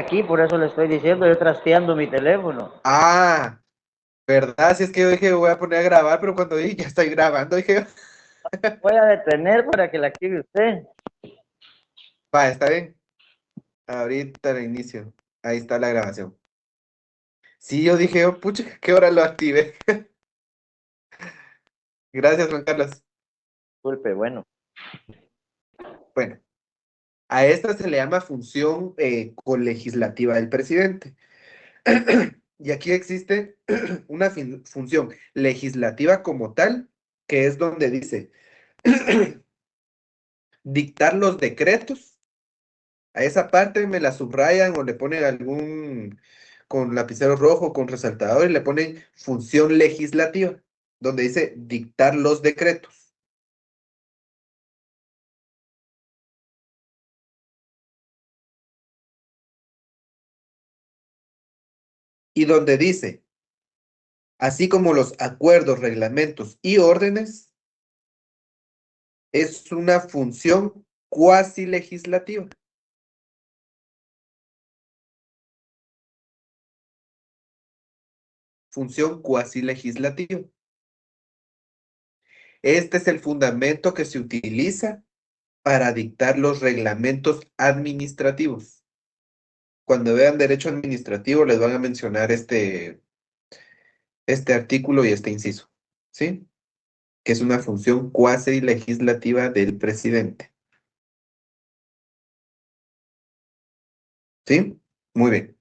aquí, por eso le estoy diciendo, yo trasteando mi teléfono. Ah, ¿verdad? Si es que yo dije, voy a poner a grabar, pero cuando dije, ya estoy grabando, dije, Voy a detener para que la active usted. va, está bien. Ahorita le inicio. Ahí está la grabación. Sí, yo dije, oh, pucha, ¿qué hora lo activé? Gracias, Juan Carlos. Disculpe, bueno. Bueno, a esta se le llama función colegislativa del presidente. Y aquí existe una función legislativa como tal, que es donde dice dictar los decretos. A esa parte me la subrayan o le ponen algún con lapicero rojo, con resaltador y le ponen función legislativa, donde dice dictar los decretos. Y donde dice, así como los acuerdos, reglamentos y órdenes, es una función cuasi legislativa. Función cuasi legislativa. Este es el fundamento que se utiliza para dictar los reglamentos administrativos. Cuando vean derecho administrativo les van a mencionar este artículo y este inciso, ¿sí? Que es una función cuasi legislativa del presidente. ¿Sí? Muy bien.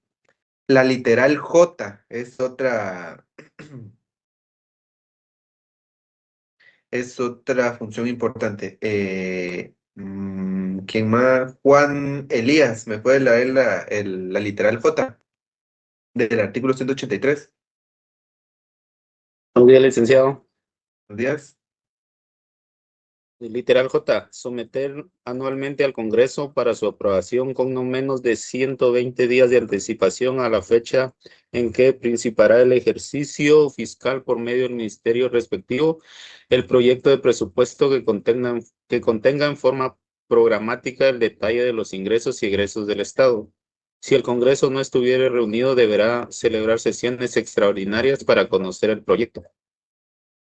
La literal J es otra función importante. ¿Quién más? Juan Elías, ¿me puede leer la literal J del artículo 183? Buen día, licenciado. Buenos días. Literal J. Someter anualmente al Congreso para su aprobación con no menos de 120 días de anticipación a la fecha en que principiará el ejercicio fiscal por medio del ministerio respectivo el proyecto de presupuesto que contenga en forma programática el detalle de los ingresos y egresos del Estado. Si el Congreso no estuviera reunido, deberá celebrar sesiones extraordinarias para conocer el proyecto.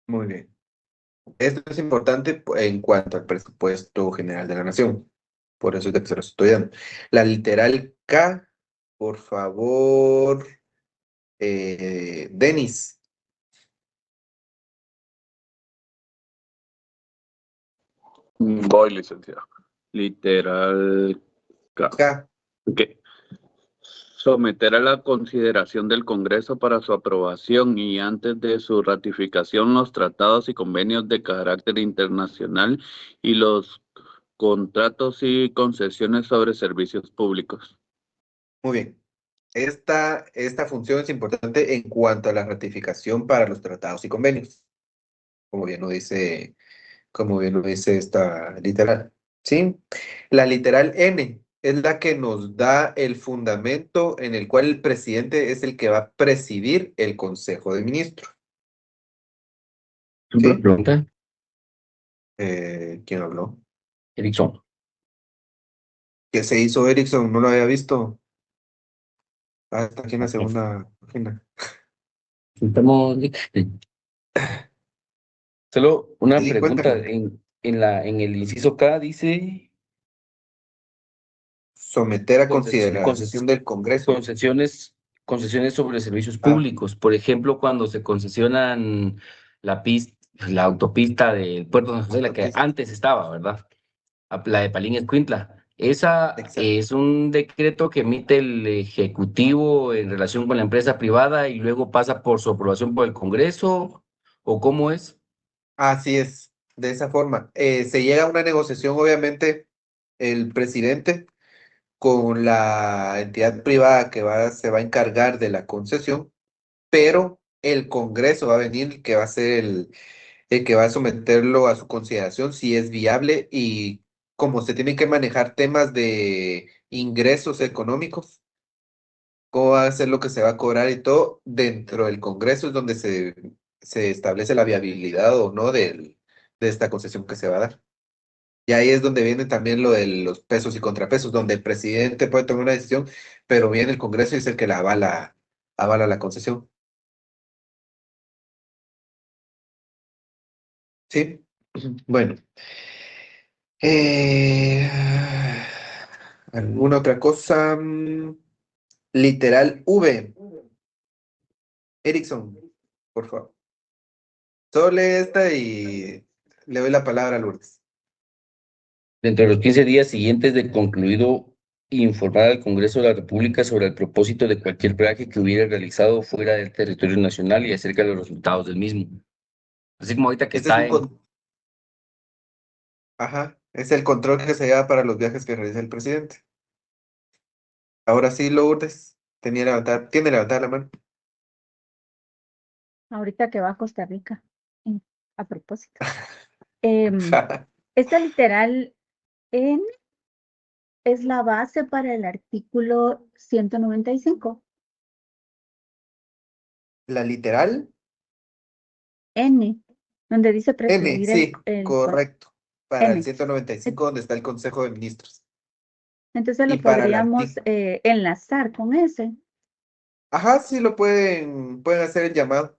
Muy bien. Esto es importante en cuanto al presupuesto general de la nación. Por eso es que se lo estoy dando. La literal K, por favor, Denis. Voy, licenciado. Literal. K. Que someter a la consideración del Congreso para su aprobación y antes de su ratificación los tratados y convenios de carácter internacional y los contratos y concesiones sobre servicios públicos. Muy bien. Esta función es importante en cuanto a la ratificación para los tratados y convenios, como bien lo dice esta literal. ¿Sí? La literal N es la que nos da el fundamento en el cual el presidente es el que va a presidir el Consejo de Ministros. ¿Una ¿Sí? pregunta? ¿Quién habló? Erickson. ¿Qué se hizo Erickson? No lo había visto. Ah, está aquí en la segunda página. Estamos... Solo una Sí, pregunta. cuéntame. En el inciso K dice Someter a conces- consideración conces- del Congreso. concesiones sobre servicios Ah, públicos. Por ejemplo, cuando se concesionan la autopista del Puerto de San José, la que autopista. antes estaba, ¿verdad? La de Palín Escuintla. Esa Exacto. es un decreto que emite el Ejecutivo en relación con la empresa privada y luego pasa por su aprobación por el Congreso, ¿o cómo es? Así es, de esa forma. Se llega a una negociación, obviamente, el presidente con la entidad privada que se va a encargar de la concesión, pero el Congreso va a venir, que va a ser el que va a someterlo a su consideración si es viable y como se tienen que manejar temas de ingresos económicos, cómo va a ser lo que se va a cobrar y todo, dentro del Congreso es donde se establece la viabilidad o no de esta concesión que se va a dar. Y ahí es donde viene también lo de los pesos y contrapesos, donde el presidente puede tomar una decisión, pero viene el Congreso y es el que la avala la concesión. ¿Sí? Bueno. Eh, ¿Alguna otra cosa? Literal V. Erickson, por favor. Solo lee esta y le doy la palabra a Lourdes. Dentro de los 15 días siguientes de concluido, informar al Congreso de la República sobre el propósito de cualquier viaje que hubiera realizado fuera del territorio nacional y acerca de los resultados del mismo. Así como ahorita que Este es está un Ajá, es el control que se lleva para los viajes que realiza el presidente. Ahora sí, Lourdes, tiene levantada la mano. Ahorita que va a Costa Rica, a propósito. Esta literal N es la base para el artículo 195. La literal N, donde dice N, presidir sí, el correcto. Para el N. 195, donde está el Consejo de Ministros. Entonces Y lo para el podríamos enlazar con ese. Ajá, sí lo pueden hacer el llamado.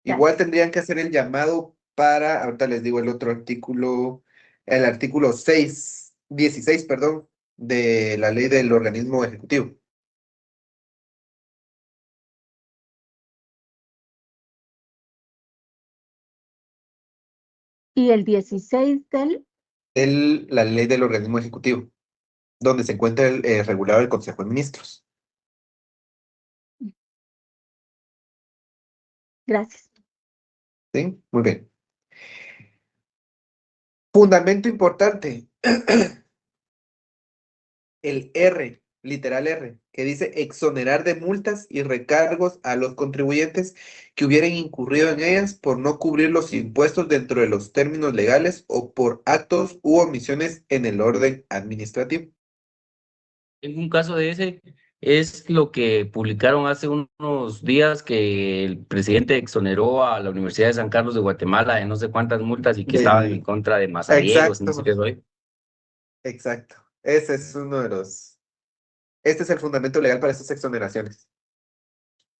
Igual Gracias. tendrían que hacer el llamado para, ahorita les digo el otro artículo, el artículo 16, perdón, de la ley del organismo ejecutivo. Y el 16 del, La ley del organismo ejecutivo, donde se encuentra el regulado del Consejo de Ministros. gracias. ¿Sí? Muy bien. Fundamento importante. El R, literal R, que dice exonerar de multas y recargos a los contribuyentes que hubieran incurrido en ellas por no cubrir los impuestos dentro de los términos legales o por actos u omisiones en el orden administrativo. En un caso de ese, es lo que publicaron hace unos días que el presidente exoneró a la Universidad de San Carlos de Guatemala de no sé cuántas multas y que estaban en contra de mazariegos, no sé qué Exacto, soy. exacto. Ese es uno de los. Este es el fundamento legal para estas exoneraciones.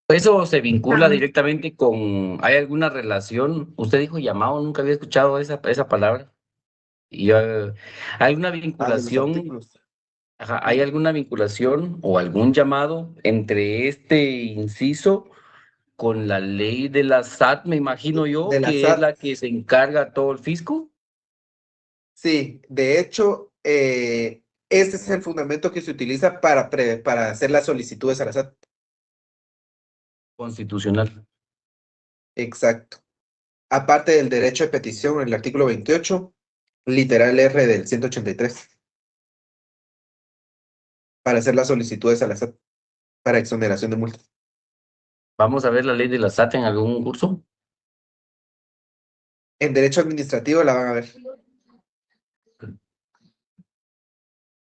Eso se vincula Ah, directamente con, ¿hay alguna relación? Usted dijo llamado, nunca había escuchado esa palabra. Y, ¿hay alguna De los vinculación, artículos. ajá, hay alguna vinculación o algún llamado entre este inciso con la ley de la SAT, me imagino yo, De la que es SAT. la que se encarga todo el fisco Sí, de hecho, este es el fundamento que se utiliza para hacer las solicitudes a la SAT. constitucional? Exacto. Aparte del derecho de petición en el artículo 28, literal R del 183, para hacer las solicitudes a la SAT para exoneración de multas. Vamos a ver la ley de la SAT en algún curso. En derecho administrativo la van a ver.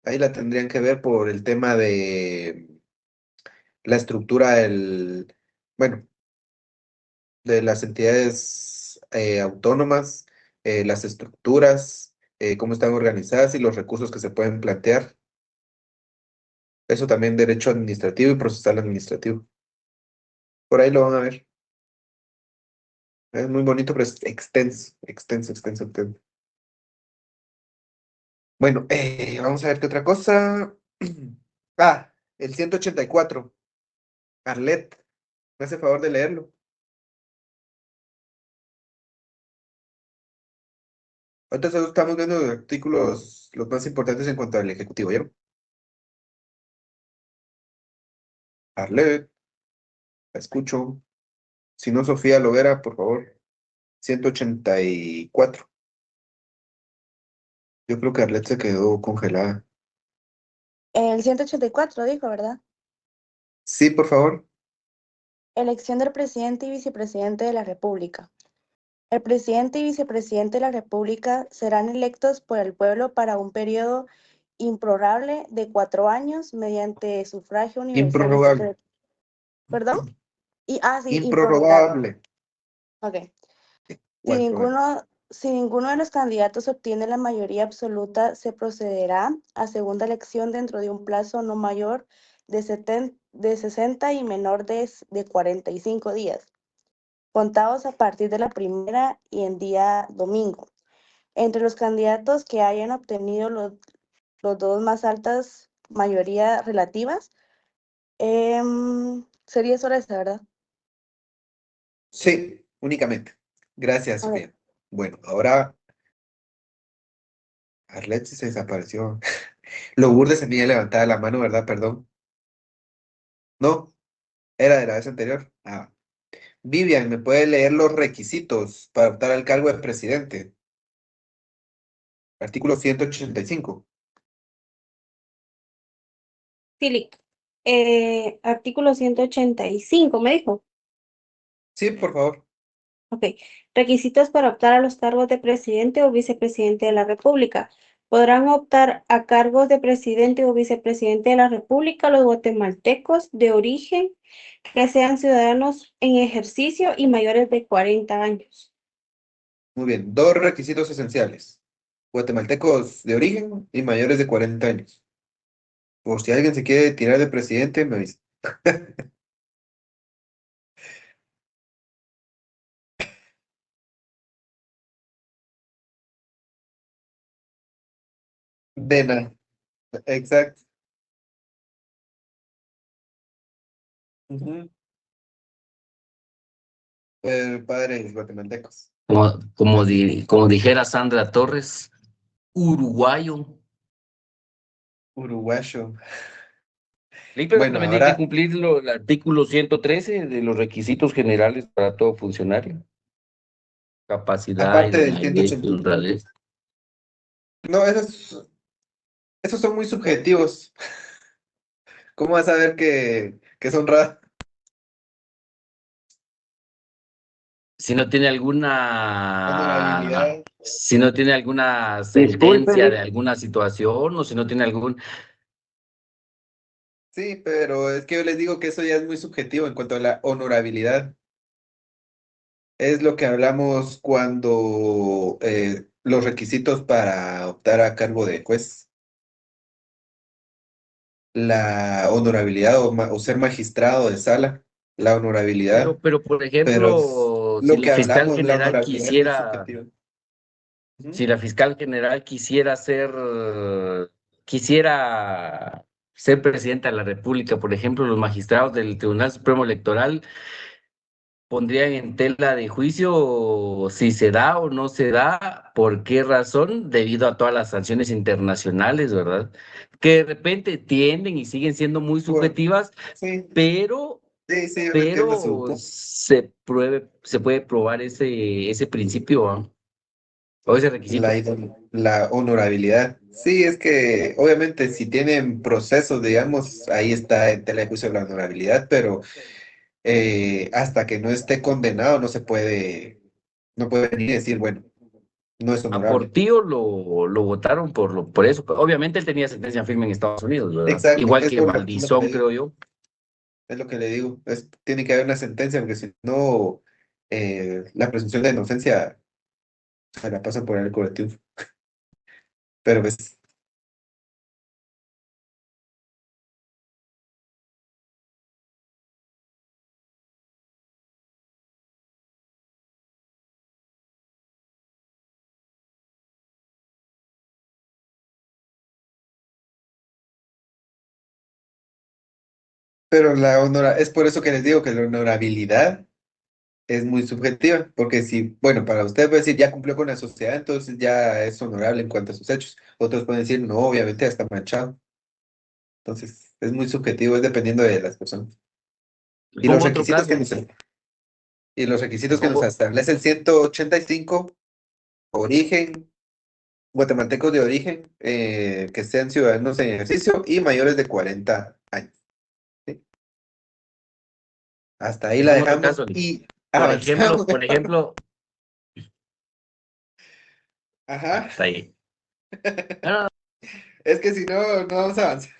Ahí la tendrían que ver por el tema de la estructura bueno, de las entidades autónomas, las estructuras, cómo están organizadas y los recursos que se pueden plantear. Eso también derecho administrativo y procesal administrativo. Por ahí lo van a ver. Es muy bonito, pero es extenso, extenso, extenso, extenso. Bueno, vamos a ver qué otra cosa. Ah, el 184. Arlet, me hace favor de leerlo. Entonces estamos viendo los artículos, los más importantes en cuanto al Ejecutivo, ¿ya? Arlet, la escucho. Si no, Sofía Lovera, por favor. 184. Yo creo que Arlet se quedó congelada. El 184 dijo, ¿verdad? Sí, por favor. Elección del presidente y vicepresidente de la República. El presidente y vicepresidente de la República serán electos por el pueblo para un periodo improrrogable de 4 años mediante sufragio universal. Improrrogable. ¿Perdón? Sí, improrrogable. Improrrogable. Ok. Si 4 años. ninguno Si ninguno de los candidatos obtiene la mayoría absoluta, se procederá a segunda elección dentro de un plazo no mayor de 60 y menor de 45 días, contados a partir de la primera y en día domingo. Entre los candidatos que hayan obtenido los dos más altas mayorías relativas, sería eso, ¿verdad? Sí, únicamente. Gracias, A ver. Sofía. Bueno, ahora Arlet se desapareció. Lourdes tenía levantada la mano, ¿verdad? Perdón. No, era de la vez anterior. Ah. Vivian, ¿me puede leer los requisitos para optar al cargo de presidente? Artículo 185. Philip, artículo 185, me dijo. Sí, por favor. Ok. Requisitos para optar a los cargos de presidente o vicepresidente de la República. Podrán optar a cargos de presidente o vicepresidente de la República los guatemaltecos de origen que sean ciudadanos en ejercicio y mayores de 40 años. Muy bien. Dos requisitos esenciales. Guatemaltecos de origen y mayores de 40 años. Por si alguien se quiere tirar de presidente, me avisa. De nada. Exacto. Ujú. Padres guatemaltecos. Como dijera Sandra Torres, uruguayo. Uruguayo. Sí, pero Bueno, también hay que ahora, cumplir el artículo 113 de los requisitos generales para todo funcionario. Capacidad, aparte del idoneidad, 180. honradez. No, esos son muy subjetivos. ¿Cómo vas a ver que son raros? Honorabilidad. Si no tiene alguna Disculpe, sentencia de alguna situación o si no tiene algún... Sí, pero es que yo les digo que eso ya es muy subjetivo en cuanto a la honorabilidad. Es lo que hablamos cuando los requisitos para optar a cargo de juez. La honorabilidad o ser magistrado de sala, la honorabilidad, Pero por pero es ejemplo, si lo la que fiscal hablamos, la general honorabilidad es muy quisiera, subjetiva. si Ujú. la fiscal general quisiera ser presidenta de la República, por ejemplo, los magistrados del Tribunal Supremo Electoral pondrían en tela de juicio si se da o no se da, por qué razón, debido a todas las sanciones internacionales, ¿verdad? Que de repente tienden y siguen siendo muy Por- subjetivas, sí, pero, sí, sí, yo le entiendo su pero punto. se puede probar ese principio, ¿ah? O ese requisito. La honorabilidad. Sí, es que obviamente si tienen procesos, digamos, ahí está en tela de juicio la honorabilidad, pero hasta que no esté condenado no puede venir y decir, bueno, no es A honorable. Portillo lo votaron por eso. Obviamente él tenía sentencia firme en Estados Unidos, ¿verdad? Exacto, Igual es que lo que le Valdizón, digo, creo yo. es lo que le digo. Tiene que haber una sentencia, porque si no, la presunción de inocencia se la pasan por el arco del triunfo. Pero pues, pero es por eso que les digo que la honorabilidad es muy subjetiva, porque si, bueno, para usted puede decir ya cumplió con la sociedad, entonces ya es honorable en cuanto a sus hechos. Otros pueden decir, no, obviamente ya está manchado. Entonces, es muy subjetivo, es dependiendo de las personas. Y los Pongo otro requisitos caso. que nos Pongo, establece el 185, origen, guatemaltecos de origen, que sean ciudadanos en ejercicio y mayores de 40 años. ¿Sí? Hasta ahí la pongo otro dejamos caso. y avanzamos. Por ejemplo, Ajá. hasta ahí. No, Es que si no, no vamos a avanzar.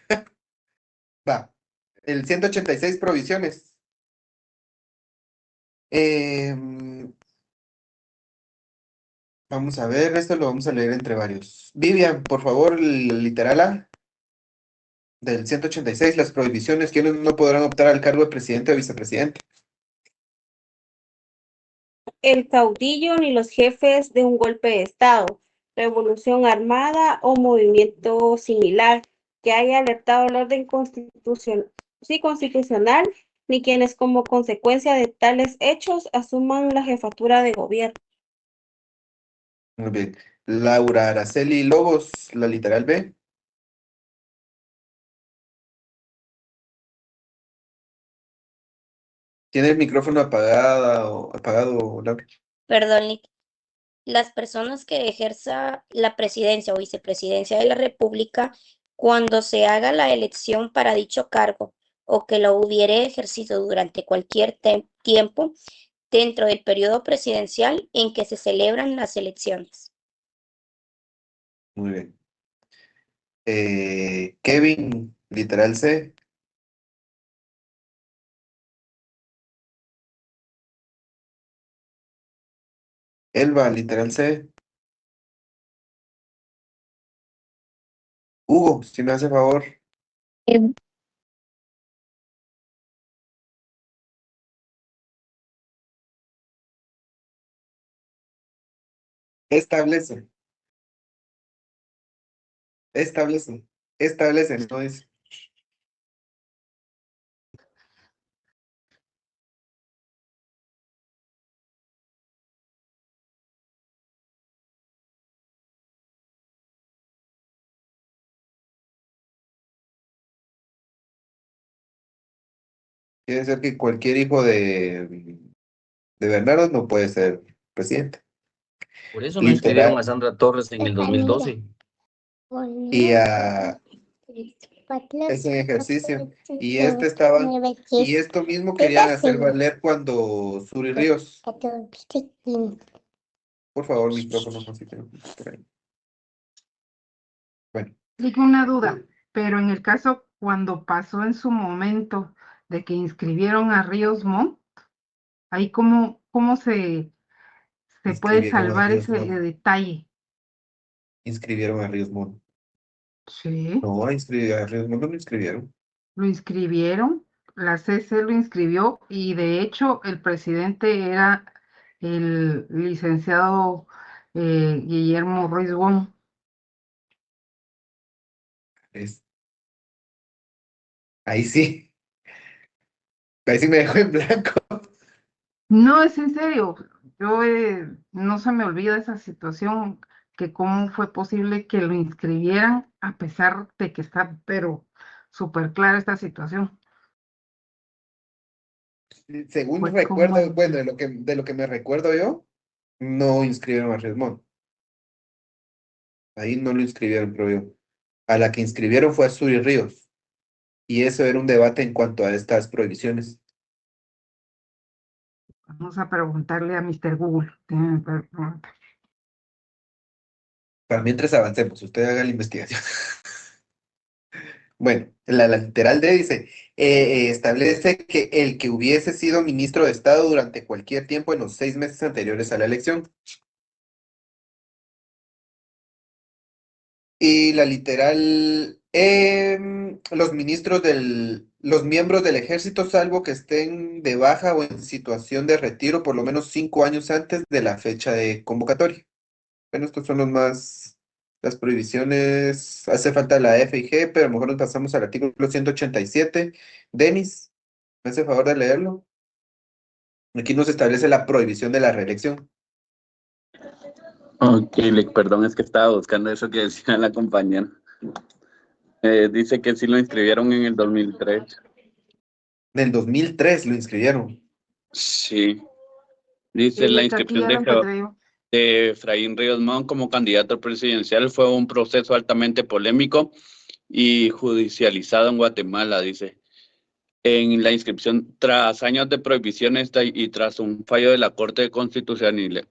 Va. El 186 provisiones. Em, Vamos a ver, esto lo vamos a leer entre varios. Vivian, por favor, el literal A del 186, las prohibiciones, quienes no podrán optar al cargo de presidente o vicepresidente. El caudillo ni los jefes de un golpe de Estado, revolución armada o movimiento similar que haya alertado el orden constitucional, ni quienes como consecuencia de tales hechos asuman la jefatura de gobierno. Muy bien. Laura Araceli Lobos, la literal B. ¿Tiene el micrófono apagado, Laura? Perdón, Lick. Las personas que ejerza la presidencia o vicepresidencia de la República, cuando se haga la elección para dicho cargo o que lo hubiere ejercido durante cualquier tiempo dentro del periodo presidencial en que se celebran las elecciones. Muy bien. Kevin, literal C. Elba, literal C. Hugo, si me hace favor. Establece, no es. Quiere decir que cualquier hijo de Bernardo no puede ser presidente. Por eso no inscribieron a Literal. Sandra Torres en el 2012. Y es en ejercicio. Y y esto mismo querían hacer valer cuando Suri Ríos. Por favor, micrófono, no sé, por ahí. Bueno, Digo una duda, pero en el caso cuando pasó en su momento de que inscribieron a Ríos Montt, ahí cómo se puede inscribieron a salvar Ríos ese Montt. detalle. Inscribieron a Ríos Montt. Sí, No, a Ríos Montt no lo inscribieron. lo inscribieron, la CC lo inscribió y de hecho el presidente era el licenciado Guillermo Ruiz Wong. Ahí sí. Ahí sí me dejó en blanco. No, es en serio, yo no se me olvida esa situación, que cómo fue posible que lo inscribieran a pesar de que está, pero súper clara esta situación. Según Fue recuerdo, como- bueno, de lo que me recuerdo yo, no inscribieron a Ríos Montt. Ahí no lo inscribieron, pero yo. A la que inscribieron fue a Suri Ríos. Y eso era un debate en cuanto a estas prohibiciones. Vamos a preguntarle a Mr. Google. Para mientras avancemos, usted haga la investigación. Bueno, la literal D dice, establece que el que hubiese sido ministro de Estado durante cualquier tiempo en los 6 meses anteriores a la elección. Y la literal, los miembros del ejército, salvo que estén de baja o en situación de retiro por lo menos 5 años antes de la fecha de convocatoria. Bueno, estos son las prohibiciones. Hace falta la F y G, pero a lo mejor nos pasamos al artículo 187. Denis, ¿me hace favor de leerlo? Aquí nos establece la prohibición de la reelección. Ok, perdón, es que estaba buscando eso que decía la compañera. Dice que sí lo inscribieron en el 2003. En el 2003 lo inscribieron. Sí. Dice Sí, la es que aquí inscripción ya lo encontré yo. de Efraín Ríos Montt como candidato presidencial fue un proceso altamente polémico y judicializado en Guatemala, dice. En la inscripción, tras años de prohibiciones y tras un fallo de la Corte de Constitucionalidad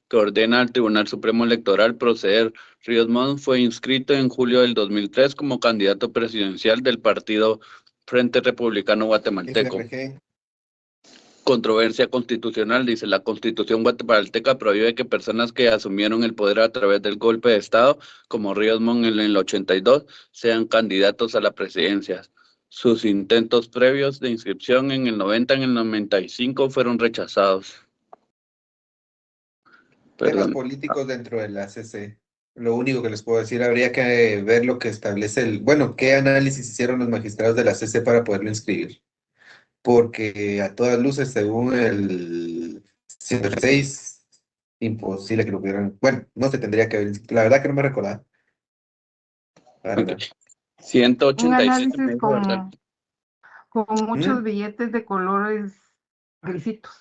que ordena al Tribunal Supremo Electoral proceder, Ríos Montt fue inscrito en julio del 2003 como candidato presidencial del partido Frente Republicano Guatemalteco. FRG. Controversia constitucional, dice, la Constitución guatemalteca prohíbe que personas que asumieron el poder a través del golpe de Estado, como Ríos Montt en el 82, sean candidatos a la presidencia. Sus intentos previos de inscripción en el 90, en el 95 fueron rechazados. Temas políticos dentro de la CC. Lo único que les puedo decir, habría que ver lo que establece qué análisis hicieron los magistrados de la CC para poderlo inscribir. Porque a todas luces, según el 106, imposible que lo pudieran. Bueno, no se tendría que haber inscrito. La verdad que no me recordaba. Okay. Un 187 análisis con muchos billetes de colores grisitos.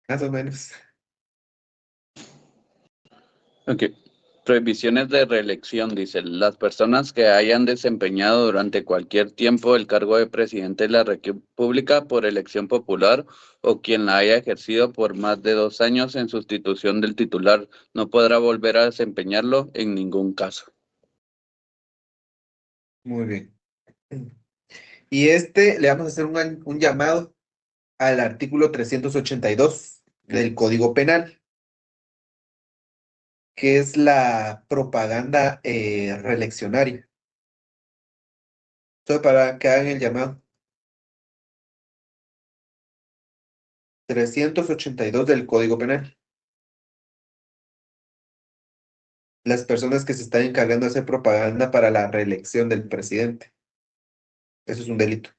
Más o menos. Ok. Prohibiciones de reelección, dice, las personas que hayan desempeñado durante cualquier tiempo el cargo de presidente de la República por elección popular o quien la haya ejercido por más de 2 años en sustitución del titular no podrá volver a desempeñarlo en ningún caso. Muy bien. Y le vamos a hacer un llamado al artículo 382 del Código Penal, que es la propaganda reeleccionaria. Solo para que hagan el llamado. 382 del Código Penal. Las personas que se están encargando de hacer propaganda para la reelección del presidente. Eso es un delito.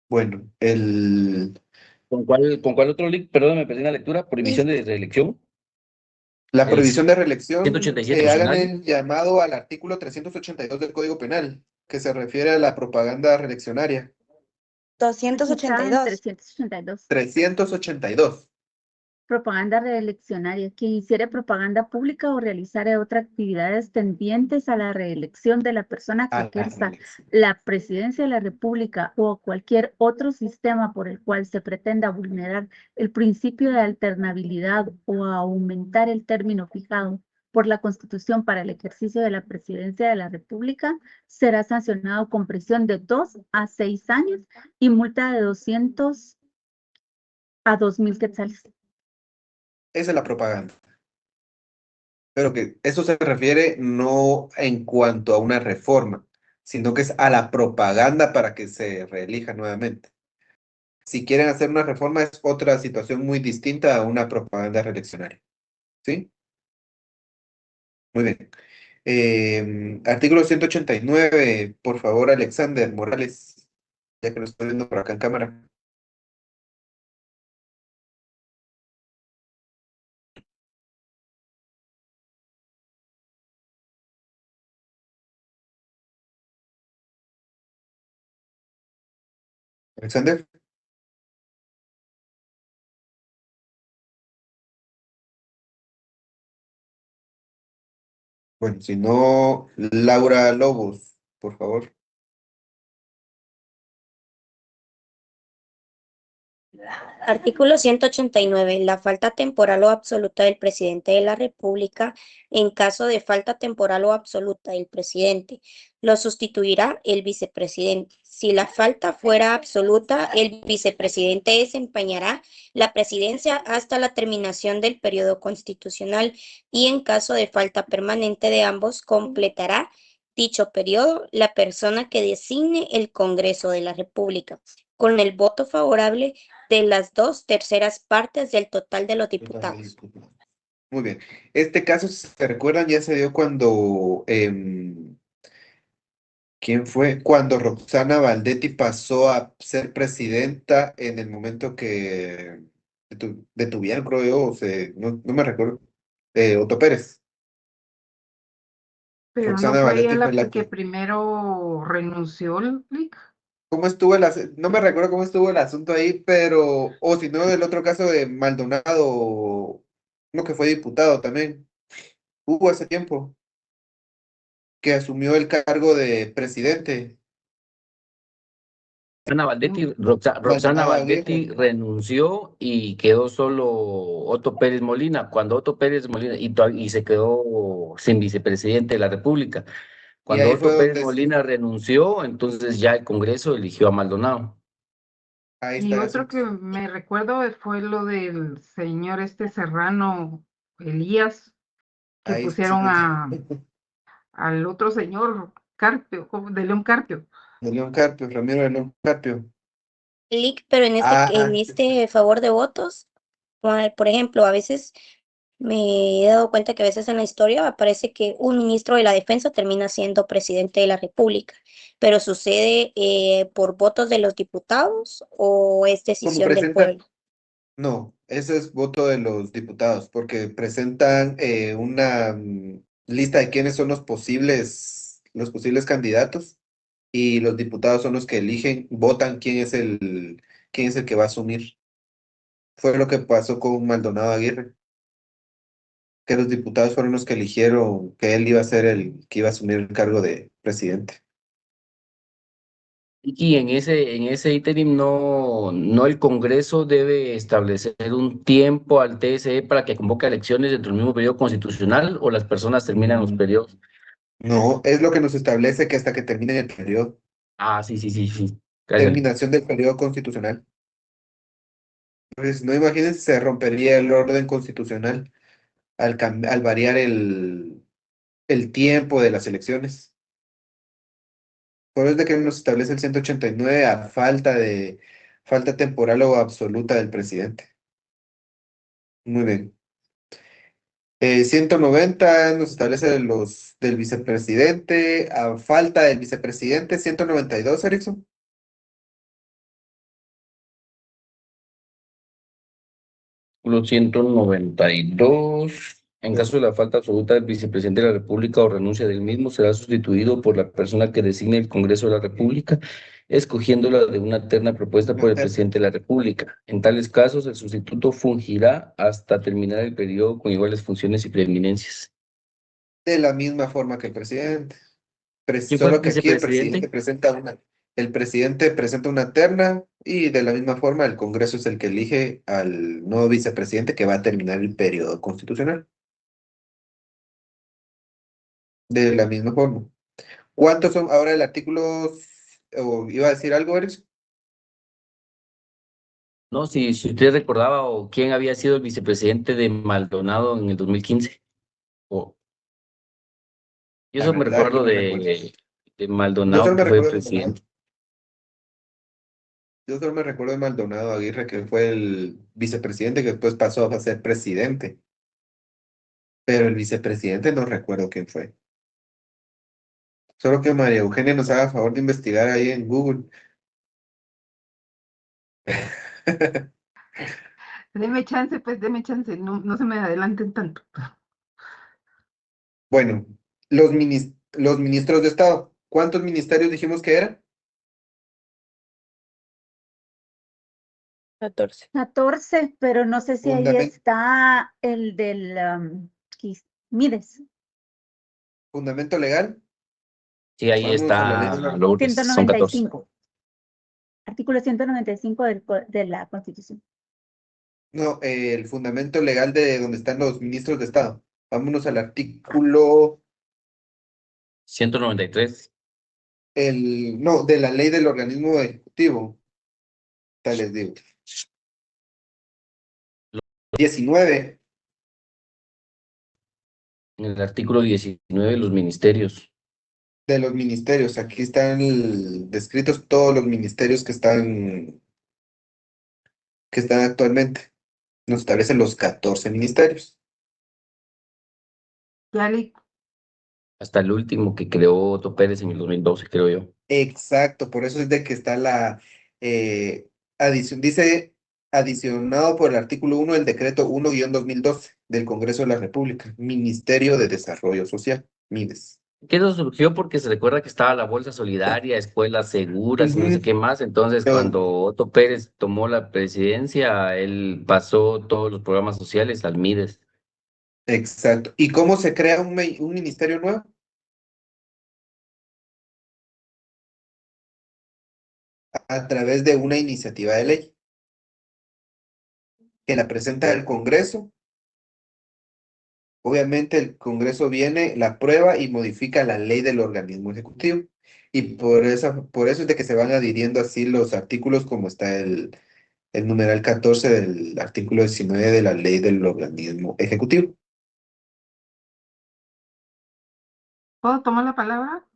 Bueno, ¿Con cuál otro link? Perdón, me perdí en la lectura. Prohibición de reelección. La prohibición de reelección, 187 hagan opcional. el llamado al artículo 382 del Código Penal, que se refiere a la propaganda reeleccionaria. 282. 382. 382. Propaganda reeleccionaria. Quien hiciere propaganda pública o realizare otras actividades tendientes a la reelección de la persona que ejerza la presidencia de la República o cualquier otro sistema por el cual se pretenda vulnerar el principio de alternabilidad o aumentar el término fijado por la Constitución para el ejercicio de la presidencia de la República, será sancionado con prisión de 2 a 6 años y multa de 200 a 2,000 quetzales. Esa es la propaganda. Pero que eso se refiere no en cuanto a una reforma, sino que es a la propaganda para que se reelija nuevamente. Si quieren hacer una reforma es otra situación muy distinta a una propaganda reeleccionaria. ¿Sí? Muy bien. Artículo 189, por favor, Alexander Morales, ya que lo estoy viendo por acá en cámara. Alexander. Bueno, si no, Laura Lobos, por favor. Artículo 189. La falta temporal o absoluta del presidente de la República, en caso de falta temporal o absoluta del presidente, lo sustituirá el vicepresidente. Si la falta fuera absoluta, el vicepresidente desempeñará la presidencia hasta la terminación del periodo constitucional y en caso de falta permanente de ambos, completará dicho periodo la persona que designe el Congreso de la República, con el voto favorable de las 2/3 partes del total de los diputados. Muy bien. Este caso, si se recuerdan, ya se dio cuando, ¿quién fue? Cuando Roxana Valdetti pasó a ser presidenta en el momento que detuvieron, creo yo, no me recuerdo, Otto Pérez. Pero Roxana no fue Valdetti ella fue la la que que... primero renunció, Lick. ¿Cómo estuvo no me recuerdo cómo estuvo el asunto ahí, pero, o si no, el otro caso de Maldonado, uno que fue diputado también, hubo hace tiempo, que asumió el cargo de presidente. Roxana Valdetti renunció y quedó solo Otto Pérez Molina. Cuando Otto Pérez Molina y se quedó sin vicepresidente de la República. Cuando ahí fue Otto Pérez donde, Molina renunció, entonces ya el Congreso eligió a Maldonado. ahí Y está el otro asunto. que me recuerdo fue lo del señor Serrano Elías, que Ahí sí, pusieron al otro señor Carpio, de León Carpio. de León Carpio, Ramiro de León Carpio. Lic, pero en Ah, este favor de votos, por ejemplo, a veces me he dado cuenta que a veces en la historia aparece que un ministro de la defensa termina siendo presidente de la República, pero sucede por votos de los diputados o es como decisión del presenta, pueblo. no, ese es voto de los diputados, porque presentan una lista de quiénes son los posibles candidatos, y los diputados son los que eligen, votan quién es el que va a asumir. Fue lo que pasó con Maldonado Aguirre, que los diputados fueron los que eligieron que él iba a ser el que iba a asumir el cargo de presidente. Y en ese íterim no el Congreso debe establecer un tiempo al TSE para que convoque elecciones dentro del mismo periodo constitucional, o las personas terminan los periodos. No, es lo que nos establece que hasta que termine el periodo, Ah, sí, sí, sí, sí. Cállale. terminación del periodo constitucional. Pues no, imagínense, se rompería el orden constitucional al variar el tiempo de las elecciones. Por eso es de que nos establece el 189 a falta temporal o absoluta del presidente. Muy bien. 190 nos establece del vicepresidente, a falta del vicepresidente. 192, Erickson. Artículo 192. En caso de la falta absoluta del vicepresidente de la República o renuncia del mismo, será sustituido por la persona que designe el Congreso de la República, escogiéndola de una terna propuesta por el presidente de la República. En tales casos, el sustituto fungirá hasta terminar el periodo con iguales funciones y preeminencias. De la misma forma que el presidente. ¿Quién fue el Solo que aquí vicepresidente? el presidente presenta una terna, y de la misma forma el Congreso es el que elige al nuevo vicepresidente que va a terminar el periodo constitucional. De la misma forma. ¿Cuántos son ahora el artículo? ¿O iba a decir algo, Erickson? No, si usted recordaba o quién había sido el vicepresidente de Maldonado en el 2015. O, yo La eso me verdad que recuerdo no recuerdo. de Yo Maldonado, solo que me fue recuerdo de Maldonado. presidente. Yo solo me recuerdo de Maldonado Aguirre, que fue el vicepresidente que después pasó a ser presidente. Pero el vicepresidente no recuerdo quién fue. Solo que María Eugenia nos haga favor de investigar ahí en Google. Deme chance, pues deme chance, no se me adelanten tanto. Bueno, los ministros de Estado. ¿Cuántos ministerios dijimos que eran? 14, pero no sé si ahí Fundamento, está el del Mides. fundamento legal. Sí, ahí Vámonos a la ley de está la... Lourdes, son 14. 195. Artículo 195 de la Constitución. No, el fundamento legal de donde están los ministros de Estado. Vámonos al artículo, 193. no, de la ley del organismo ejecutivo. Tal les digo. 19. En el artículo 19, los ministerios. De los ministerios. Aquí están descritos todos los ministerios que están actualmente. Nos establecen los 14 ministerios. Yali, Hasta el último que creó Otto Pérez en el 2012, creo yo. Exacto, por eso es de que está la adición, dice adicionado por el artículo 1 del decreto 1-2012 del Congreso de la República, Ministerio de Desarrollo Social, MIDES. Que eso surgió porque se recuerda que estaba la Bolsa Solidaria, escuelas seguras y no sé Ujú. qué más. Entonces, cuando Otto Pérez tomó la presidencia, él pasó todos los programas sociales al Mides. Exacto. ¿Y cómo se crea un ministerio nuevo? A través de una iniciativa de ley que la presenta el Congreso obviamente el Congreso viene, la aprueba y modifica la ley del organismo ejecutivo. Y por eso es de que se van adhiriendo así los artículos como está el numeral 14 del artículo 19 de la ley del organismo ejecutivo. ¿Puedo tomar la palabra?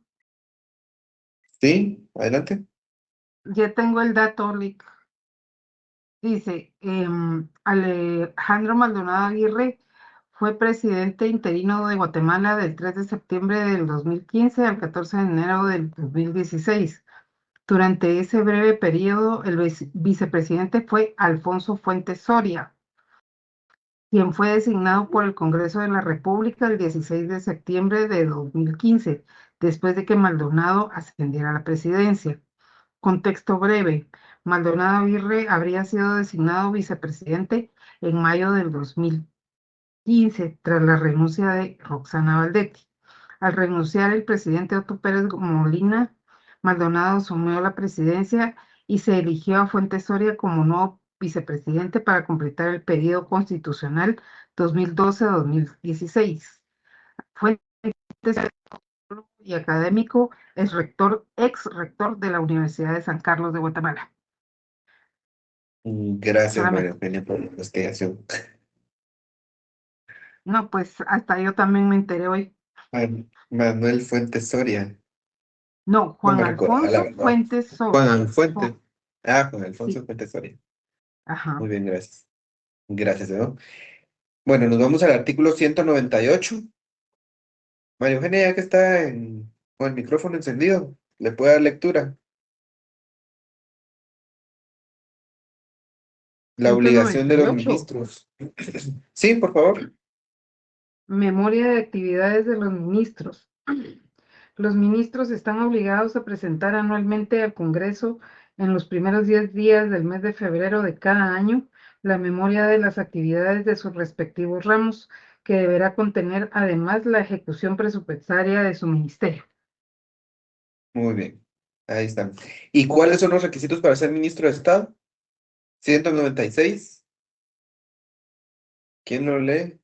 ¿Sí? Adelante. Ya tengo el dato, Lick. Dice, Alejandro Maldonado Aguirre fue presidente interino de Guatemala del 3 de septiembre del 2015 al 14 de enero del 2016. Durante ese breve periodo, el vicepresidente fue Alfonso Fuentes Soria, quien fue designado por el Congreso de la República el 16 de septiembre de 2015, después de que Maldonado ascendiera a la presidencia. Contexto breve. Maldonado Aguirre habría sido designado vicepresidente en mayo del 2015 tras la renuncia de Roxana Valdetti. Al renunciar el presidente Otto Pérez Molina, Maldonado asumió la presidencia y se eligió a Fuentes Soria como nuevo vicepresidente para completar el periodo constitucional 2012-2016. Fuentes y académico, es ex rector de la Universidad de San Carlos de Guatemala. Gracias, María Solamente. Eugenia, por la investigación. No, pues hasta yo también me enteré hoy. Manuel Fuentes Soria. No, No Juan me recordaba, la Alfonso verdad. Fuentes Juan Fuentes. Juan Alfonso Sí, Fuentes Soria. ajá. Muy bien, gracias. Gracias, ¿no? Bueno, nos vamos al artículo 198. María Eugenia, ya que está con el micrófono encendido, ¿le puede dar lectura? La obligación de los 198. ministros. Sí, por favor. Memoria de actividades de los ministros. Los ministros están obligados a presentar anualmente al Congreso en los primeros 10 días del mes de febrero de cada año la memoria de las actividades de sus respectivos ramos, que deberá contener además la ejecución presupuestaria de su ministerio. Muy bien. Ahí están. ¿Y cuáles son los requisitos para ser ministro de Estado? 196. ¿Quién lo lee?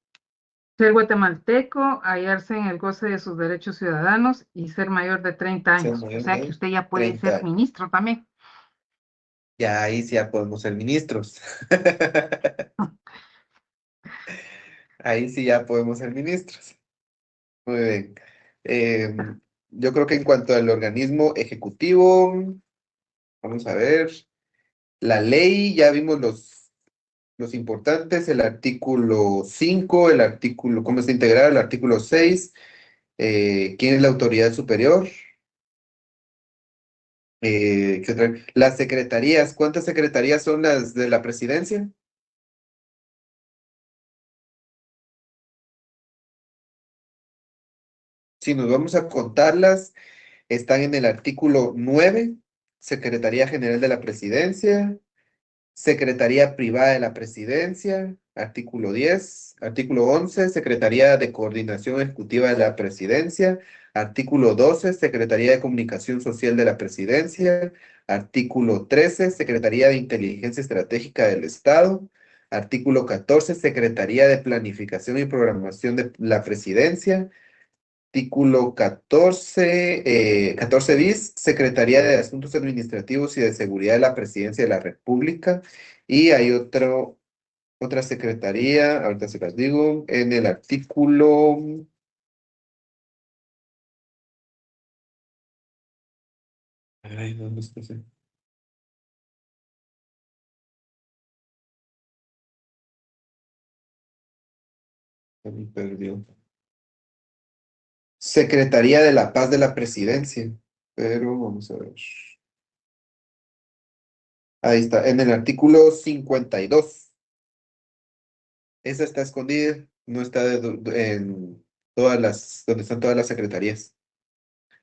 Ser guatemalteco, hallarse en el goce de sus derechos ciudadanos y ser mayor de 30 Ser años. O mayor sea que de usted ya puede 30 ser años. ministro también. Ya ahí sí ya podemos ser ministros. Ahí sí ya podemos ser ministros. Muy bien. Yo creo que en cuanto al organismo ejecutivo, vamos a ver. La ley, ya vimos los importantes, el artículo 5, el artículo, cómo está integrado, el artículo 6, quién es la autoridad superior. ¿Qué otra? Las secretarías, ¿cuántas secretarías son las de la presidencia? Si nos vamos a contarlas, están en el artículo 9, Secretaría General de la Presidencia, Secretaría Privada de la Presidencia, artículo 10, artículo 11, Secretaría de Coordinación Ejecutiva de la Presidencia, artículo 12, Secretaría de Comunicación Social de la Presidencia, artículo 13, Secretaría de Inteligencia Estratégica del Estado, artículo 14, Secretaría de Planificación y Programación de la Presidencia, artículo 14 bis, Secretaría de Asuntos Administrativos y de Seguridad de la Presidencia de la República. Y hay otra secretaría, ahorita se las digo, en el artículo. Ay, ¿dónde está ese? Se me perdió. Secretaría de la Paz de la Presidencia. Pero vamos a ver. Ahí está, en el artículo 52. Esa está escondida, no está en donde están todas las secretarías.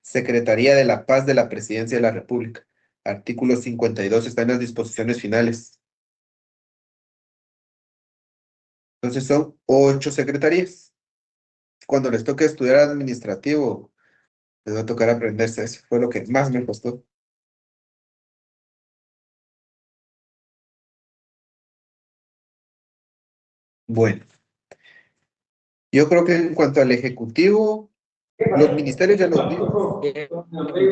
Secretaría de la Paz de la Presidencia de la República. Artículo 52 está en las disposiciones finales. Entonces son 8 secretarías. Cuando les toque estudiar administrativo, les va a tocar aprenderse eso. Fue lo que más me costó. Bueno, Yo creo que en cuanto al Ejecutivo, los ministerios ya los vimos. ¿Qué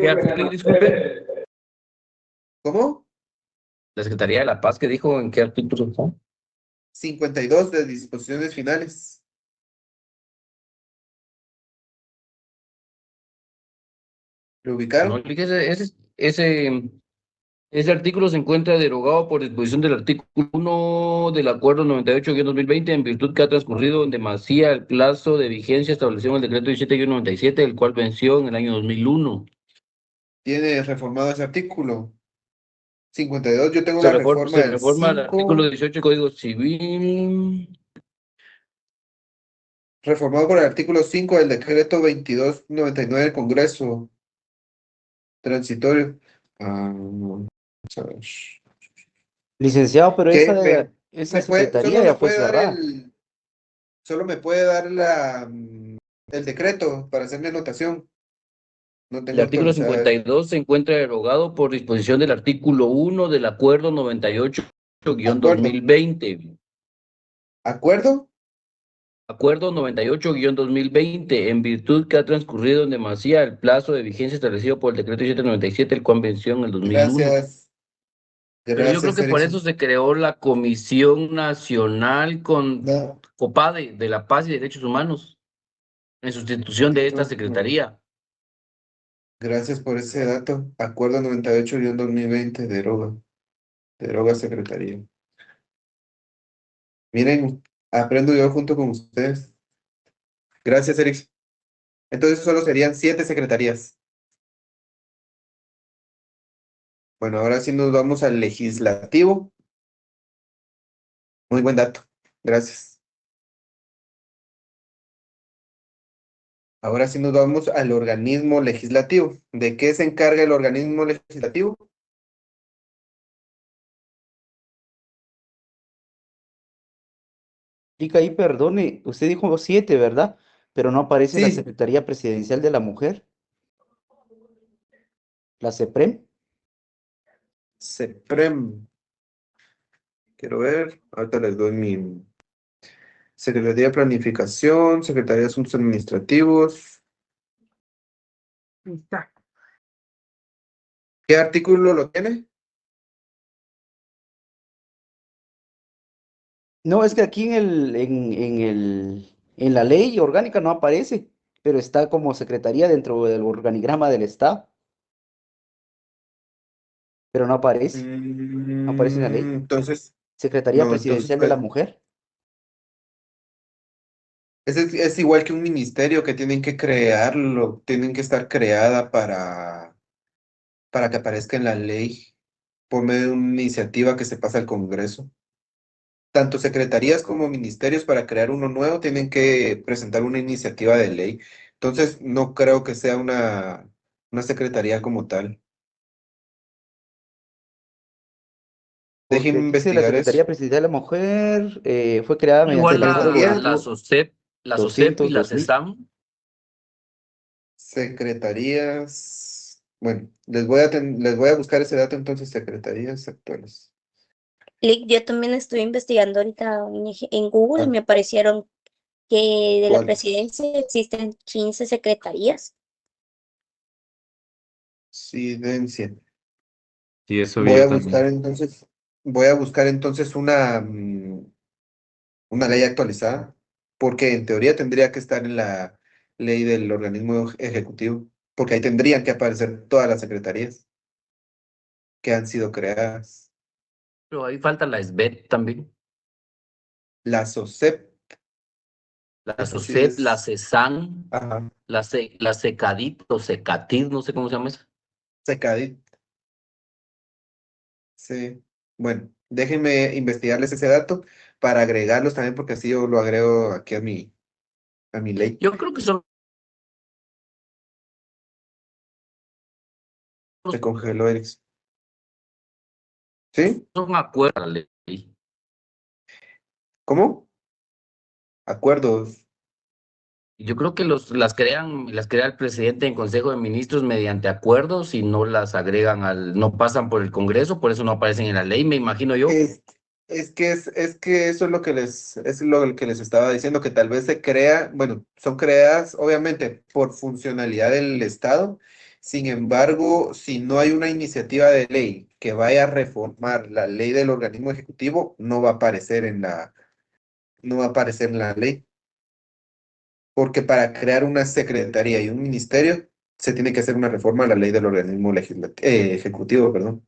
artículo, disculpe? ¿Cómo? La Secretaría de la Paz, que dijo en qué artículo está. 52 de disposiciones finales. ¿Lo No, ubicaron? ese artículo se encuentra derogado por disposición del artículo 1 del Acuerdo 98-2020, en virtud que ha transcurrido en demasía el plazo de vigencia establecido en el decreto 17-97, el cual venció en el año 2001. ¿Tiene reformado ese artículo? 52, yo tengo Se la reforma del reforma el 5, artículo 18 del Código Civil. reformado por el artículo 5 del decreto 2299 del Congreso transitorio. Vamos a ver. Licenciado, pero ¿Qué? esa secretaría ya fue cerrada. Solo me puede dar el decreto para hacerle anotación. No El tengo artículo actualizada. 52 se encuentra derogado por disposición del artículo 1 del Acuerdo 98-2020. ¿Acuerdo? Acuerdo 98-2020, en virtud que ha transcurrido en demasía el plazo de vigencia establecido por el decreto 797, el cual venció en el 2001. Gracias. Pero yo creo que por Erickson. eso se creó la Comisión Nacional No, COPADE de la Paz y Derechos Humanos, en sustitución de esta no. secretaría. Gracias por ese dato. Acuerdo 98-2020, deroga secretaría. Miren, aprendo yo junto con ustedes. Gracias, Eric. Entonces solo serían 7 secretarías. Bueno, ahora sí nos vamos al legislativo. Muy buen dato. Gracias. Ahora sí nos vamos al organismo legislativo. ¿De qué se encarga el organismo legislativo? Chica, ahí perdone, usted dijo 7, ¿verdad? Pero no aparece la Sí. Secretaría Presidencial de la Mujer, la CEPREM. CEPREM. Quiero ver. Ahorita les doy mi Secretaría de Planificación, Secretaría de Asuntos Administrativos. Ahí está. ¿Qué artículo lo tiene? No, es que aquí en la ley orgánica no aparece, pero está como secretaría dentro del organigrama del Estado. Pero no aparece en la ley. Entonces, Secretaría no, entonces Presidencial de la Mujer. es igual que un ministerio que tienen que crearlo, tienen que estar creada para que aparezca en la ley por medio de una iniciativa que se pasa al Congreso. Tanto secretarías como ministerios para crear uno nuevo tienen que presentar una iniciativa de ley. Entonces, no creo que sea una secretaría como tal. Porque Déjenme aquí dice la investigar eso. Secretaría Presidencial de la Mujer fue creada mediante Igual el decreto Secretaría. la SOCEP y la 200-2000. CESAM. Secretarías. Bueno, les voy a buscar ese dato entonces, secretarías actuales. Yo también estoy investigando ahorita en Google y me aparecieron que de la ¿Cuál? presidencia existen 15 secretarías. Presidencia. Sí, eso Voy vi a yo también. buscar entonces una ley actualizada, porque en teoría tendría que estar en la ley del organismo ejecutivo, porque ahí tendrían que aparecer todas las secretarías que han sido creadas. Pero ahí falta la SBET también. La SOCEP. La Esa sí SOCEP, la es. CESAM, Ajá. la SECADIT o SECATID, no sé cómo se llama eso. Secadit. Sí. Bueno, déjenme investigarles ese dato para agregarlos también, porque así yo lo agrego aquí a mi ley. Yo creo que son Se congeló, Eric. ¿Sí? acuerdos a la ley. ¿Cómo? Acuerdos. Yo creo que las crea el presidente en Consejo de Ministros mediante acuerdos y no las agregan no pasan por el Congreso, por eso no aparecen en la ley, me imagino yo. Es que eso es lo que les estaba diciendo, que tal vez se crea, bueno, son creadas obviamente por funcionalidad del Estado. Sin embargo, si no hay una iniciativa de ley que vaya a reformar la ley del organismo ejecutivo, no va a aparecer en la ley, porque para crear una secretaría y un ministerio se tiene que hacer una reforma a la ley del organismo ejecutivo, perdón.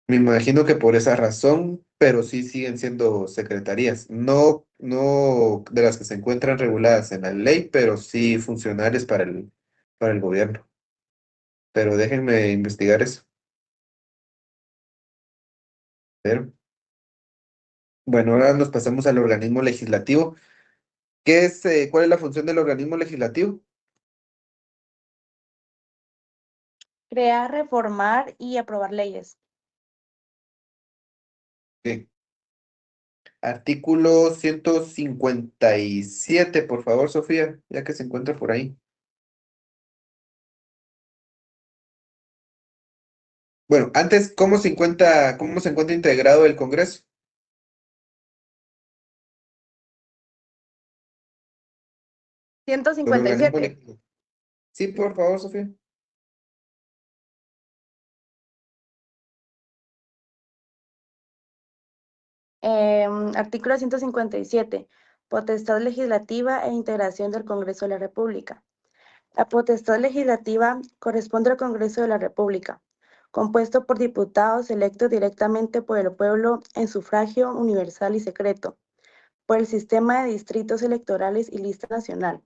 Me imagino que por esa razón, pero sí siguen siendo secretarías, no de las que se encuentran reguladas en la ley, pero sí funcionales para el gobierno. Pero déjenme investigar eso. Pero, bueno, ahora nos pasamos al organismo legislativo. ¿Cuál es la función del organismo legislativo? Crear, reformar y aprobar leyes. Sí. Artículo 157, por favor, Sofía, ya que se encuentra por ahí. Bueno, antes, cómo se encuentra integrado el Congreso? El organismo 157. legislativo. Sí, por favor, Sofía. Artículo 157. Potestad legislativa e integración del Congreso de la República. La potestad legislativa corresponde al Congreso de la República, compuesto por diputados electos directamente por el pueblo en sufragio universal y secreto, por el sistema de distritos electorales y lista nacional,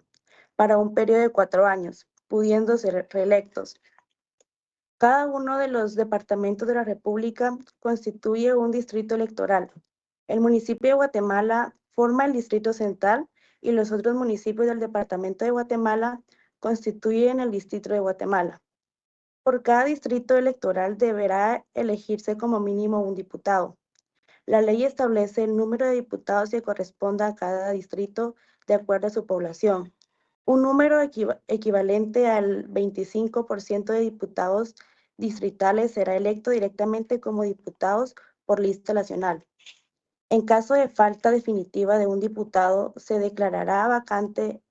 para un periodo de 4 años, pudiendo ser reelectos. Cada uno de los departamentos de la República constituye un distrito electoral. El municipio de Guatemala forma el distrito central y los otros municipios del departamento de Guatemala constituyen el distrito de Guatemala. Por cada distrito electoral deberá elegirse como mínimo un diputado. La ley establece el número de diputados que corresponda a cada distrito de acuerdo a su población. Un número equivalente al 25% de diputados distritales será electo directamente como diputados por lista nacional. En caso de falta definitiva de un diputado, se declarará vacante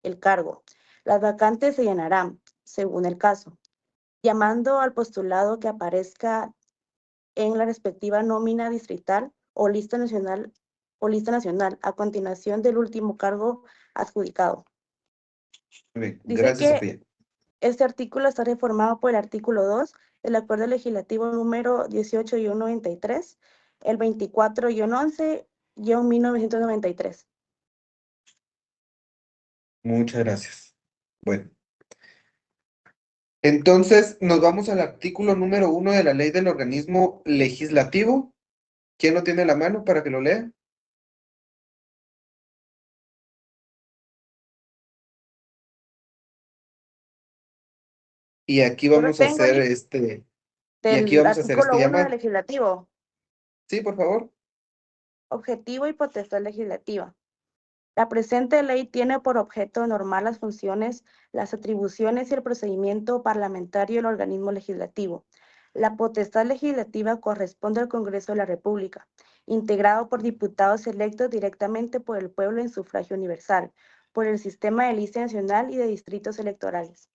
el cargo. Las vacantes se llenarán, según el caso, llamando al postulado que aparezca en la respectiva nómina distrital o lista nacional a continuación del último cargo adjudicado. Bien, Dice gracias, que Sofía. este artículo está reformado por el artículo 2 del Acuerdo Legislativo número 18-93, el 24-11-1993. Muchas gracias. Bueno, entonces nos vamos al artículo número 1 de la ley del organismo legislativo. ¿Quién lo tiene a la mano para que lo lea? Y aquí Yo lo vamos a tengo hacer del artículo 1 del llamado. legislativo, Sí, por favor. objetivo y potestad legislativa. La presente ley tiene por objeto normar las funciones, las atribuciones y el procedimiento parlamentario del organismo legislativo. La potestad legislativa corresponde al Congreso de la República, integrado por diputados electos directamente por el pueblo en sufragio universal, por el sistema de lista nacional y de distritos electorales.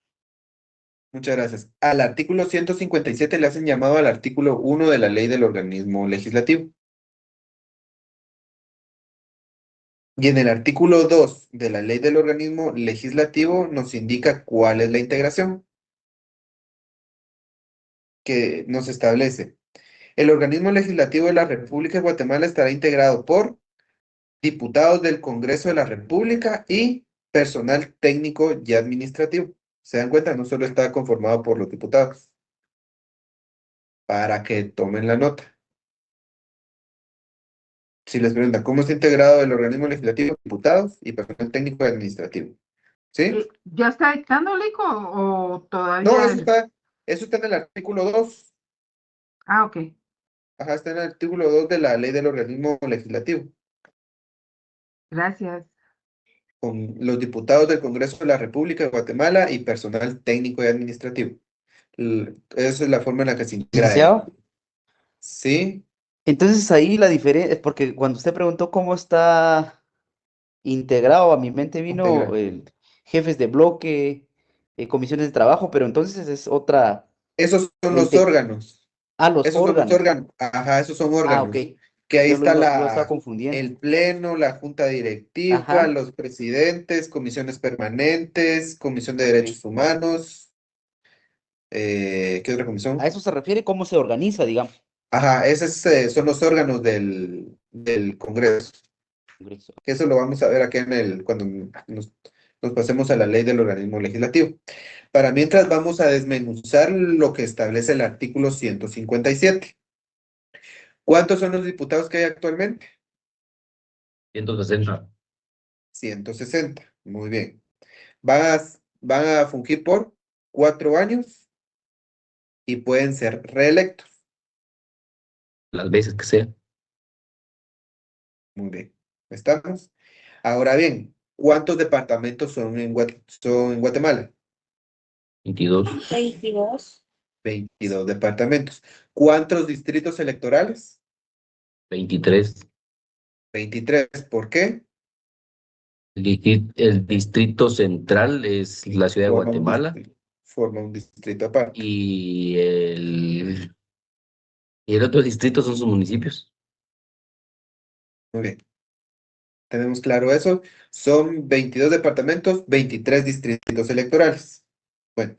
Muchas gracias. Al artículo 157 le hacen llamado al artículo 1 de la ley del organismo legislativo. Y en el artículo 2 de la ley del organismo legislativo nos indica cuál es la integración que nos establece. El organismo legislativo de la República de Guatemala estará integrado por diputados del Congreso de la República y personal técnico y administrativo. ¿Se dan cuenta? No solo está conformado por los diputados. Para que tomen la nota. Si les preguntan cómo está integrado el organismo legislativo, diputados y personal técnico y administrativo. ¿Sí? ¿Ya está dictando, Lico, o No, todavía? eso está en el artículo 2. Ah, ok. Ajá, está en el artículo 2 de la ley del organismo legislativo. Gracias. Con los diputados del Congreso de la República de Guatemala y personal técnico y administrativo. Esa es la forma en la que se integra. Licenciado, Sí, Entonces ahí la diferencia, es porque cuando usted preguntó cómo está integrado, a mi mente vino Integrado. jefes de bloque, comisiones de trabajo, pero entonces es otra Esos son los ente. órganos. Los Esos son los órganos. órganos. Ajá, esos son Ok. órganos. Que ahí Yo está lo estaba confundiendo. el pleno, la junta directiva, Ajá, los presidentes, comisiones permanentes, comisión de ok. derechos humanos. ¿Qué otra A comisión? eso se refiere cómo se organiza, digamos. Ajá, esos son los órganos del Congreso. Congreso. Que eso lo vamos a ver aquí cuando nos pasemos a la ley del organismo legislativo. Para mientras vamos a desmenuzar lo que establece el artículo 157. ¿Cuántos son los diputados que hay actualmente? 160. 160. Muy bien. Van a fungir por 4 años y pueden ser reelectos. Las veces que sea. Muy bien. ¿Estamos? Ahora bien, ¿cuántos departamentos son en Guatemala? 22. 22. 22 departamentos. ¿Cuántos distritos electorales? 23. 23. ¿Por qué? El distrito central es la ciudad de Forma un Guatemala forma un distrito aparte. y el otro distrito son sus municipios. Muy bien. Tenemos claro eso. Son 22 departamentos, 23 distritos electorales. Bueno,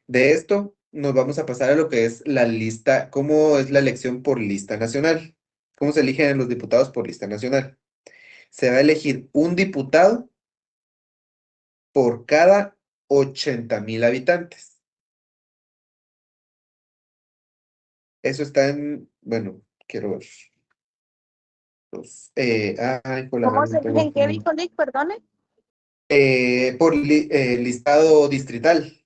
de esto nos vamos a pasar a lo que es la lista, cómo es la elección por lista nacional. ¿Cómo se eligen los diputados por lista nacional? Se va a elegir un diputado por cada 80,000 habitantes. Eso está bueno, quiero ver. Por la ¿Cómo gran, se no tengo eligen? ¿Qué aquí. dijo Nick? Perdone. Por listado distrital.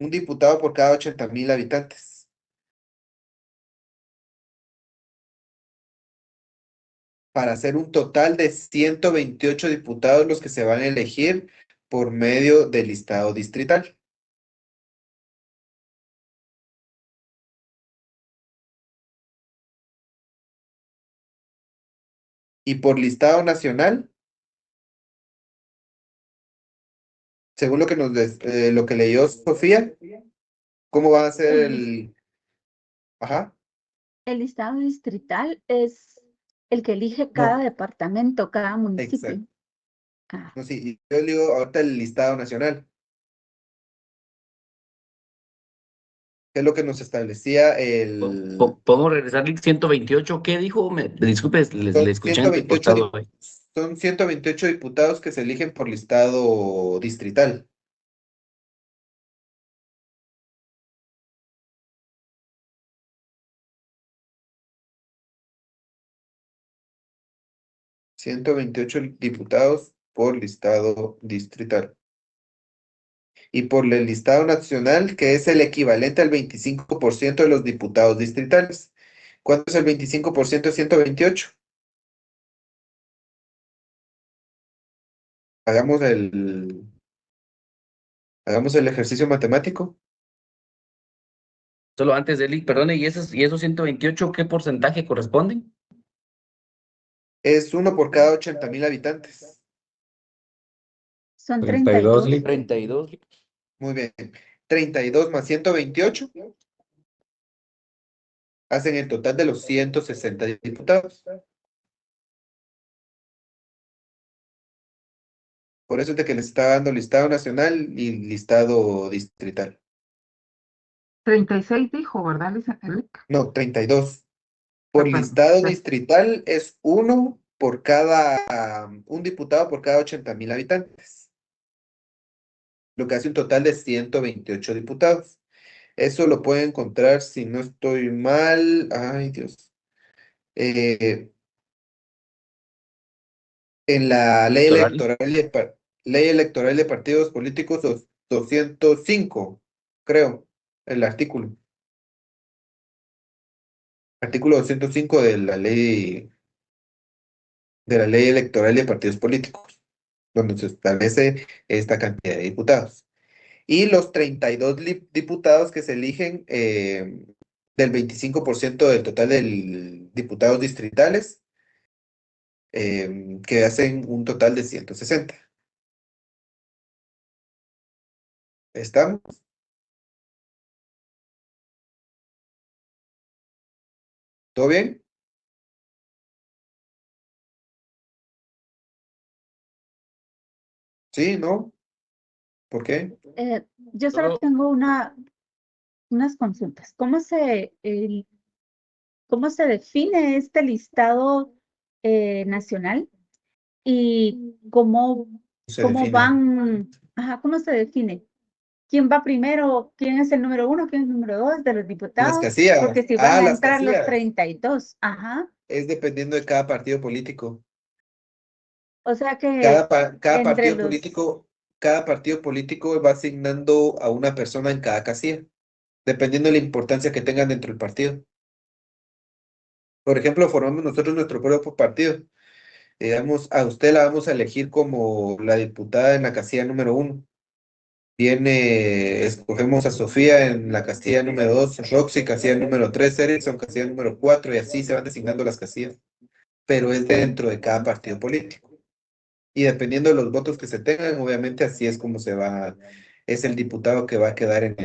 Un diputado por cada 80,000 habitantes. Para hacer un total de 128 diputados los que se van a elegir por medio del listado distrital. Y por listado nacional, según lo que lo que leyó Sofía, ¿cómo va a ser el... Ajá, El listado distrital es el que elige no, cada departamento, cada municipio. exacto. Ah, No, sí, yo digo ahorita el listado nacional. ¿Qué es lo que nos establecía ¿Podemos regresar al 128? ¿Qué dijo? Disculpe, le Son escuché 128, entrecortado ahí. son 128 diputados que se eligen por listado distrital. Diputados por listado distrital. Y por el listado nacional, que es el equivalente al 25% de los diputados distritales. ¿Cuánto es el 25% de 128? Hagamos hagamos el ejercicio matemático. Solo antes de él, perdone, ¿y esos 128 qué porcentaje corresponden? Es 1 por cada 80,000 habitantes. son 32, 32. 32. Muy bien. 32 más 128 hacen el total de los 160 diputados. Por eso es de que les está dando listado nacional y listado distrital. 36 dijo, ¿verdad, Eric? No, 32. Por Perdón. listado distrital es un diputado por cada 80,000 habitantes. Lo que hace un total de 128 diputados. Eso lo pueden encontrar, si no estoy mal, ay Dios, en la ley Electoral. ley electoral de partidos políticos 205, creo, el artículo. Artículo 205 de la ley electoral de partidos políticos, donde se establece esta cantidad de diputados. Y los 32 diputados que se eligen del 25% del total de diputados distritales, que hacen un total de 160. ¿Estamos? ¿Todo bien? ¿Sí? ¿No? ¿Por qué? Yo solo tengo unas consultas. ¿Cómo se define este listado nacional y Se cómo define. cómo se define? ¿Quién va primero? ¿Quién es el número 1? ¿Quién es el número 2 de los Las diputados? casillas. Porque si van a Las entrar los casillas. 32, ajá. Es dependiendo de cada partido político. O sea que Cada entre partido político va asignando a una persona en cada casilla, dependiendo de la importancia que tengan dentro del partido. Por ejemplo, formamos nosotros nuestro propio partido. Digamos, a usted la vamos a elegir como la diputada en la casilla número 1. Escogemos a Sofía en la casilla número 2, Roxy, casilla número 3, Erickson, casilla número 4, y así se van designando las casillas. Pero es dentro de cada partido político. Y dependiendo de los votos que se tengan, obviamente así es como es el diputado que va a quedar en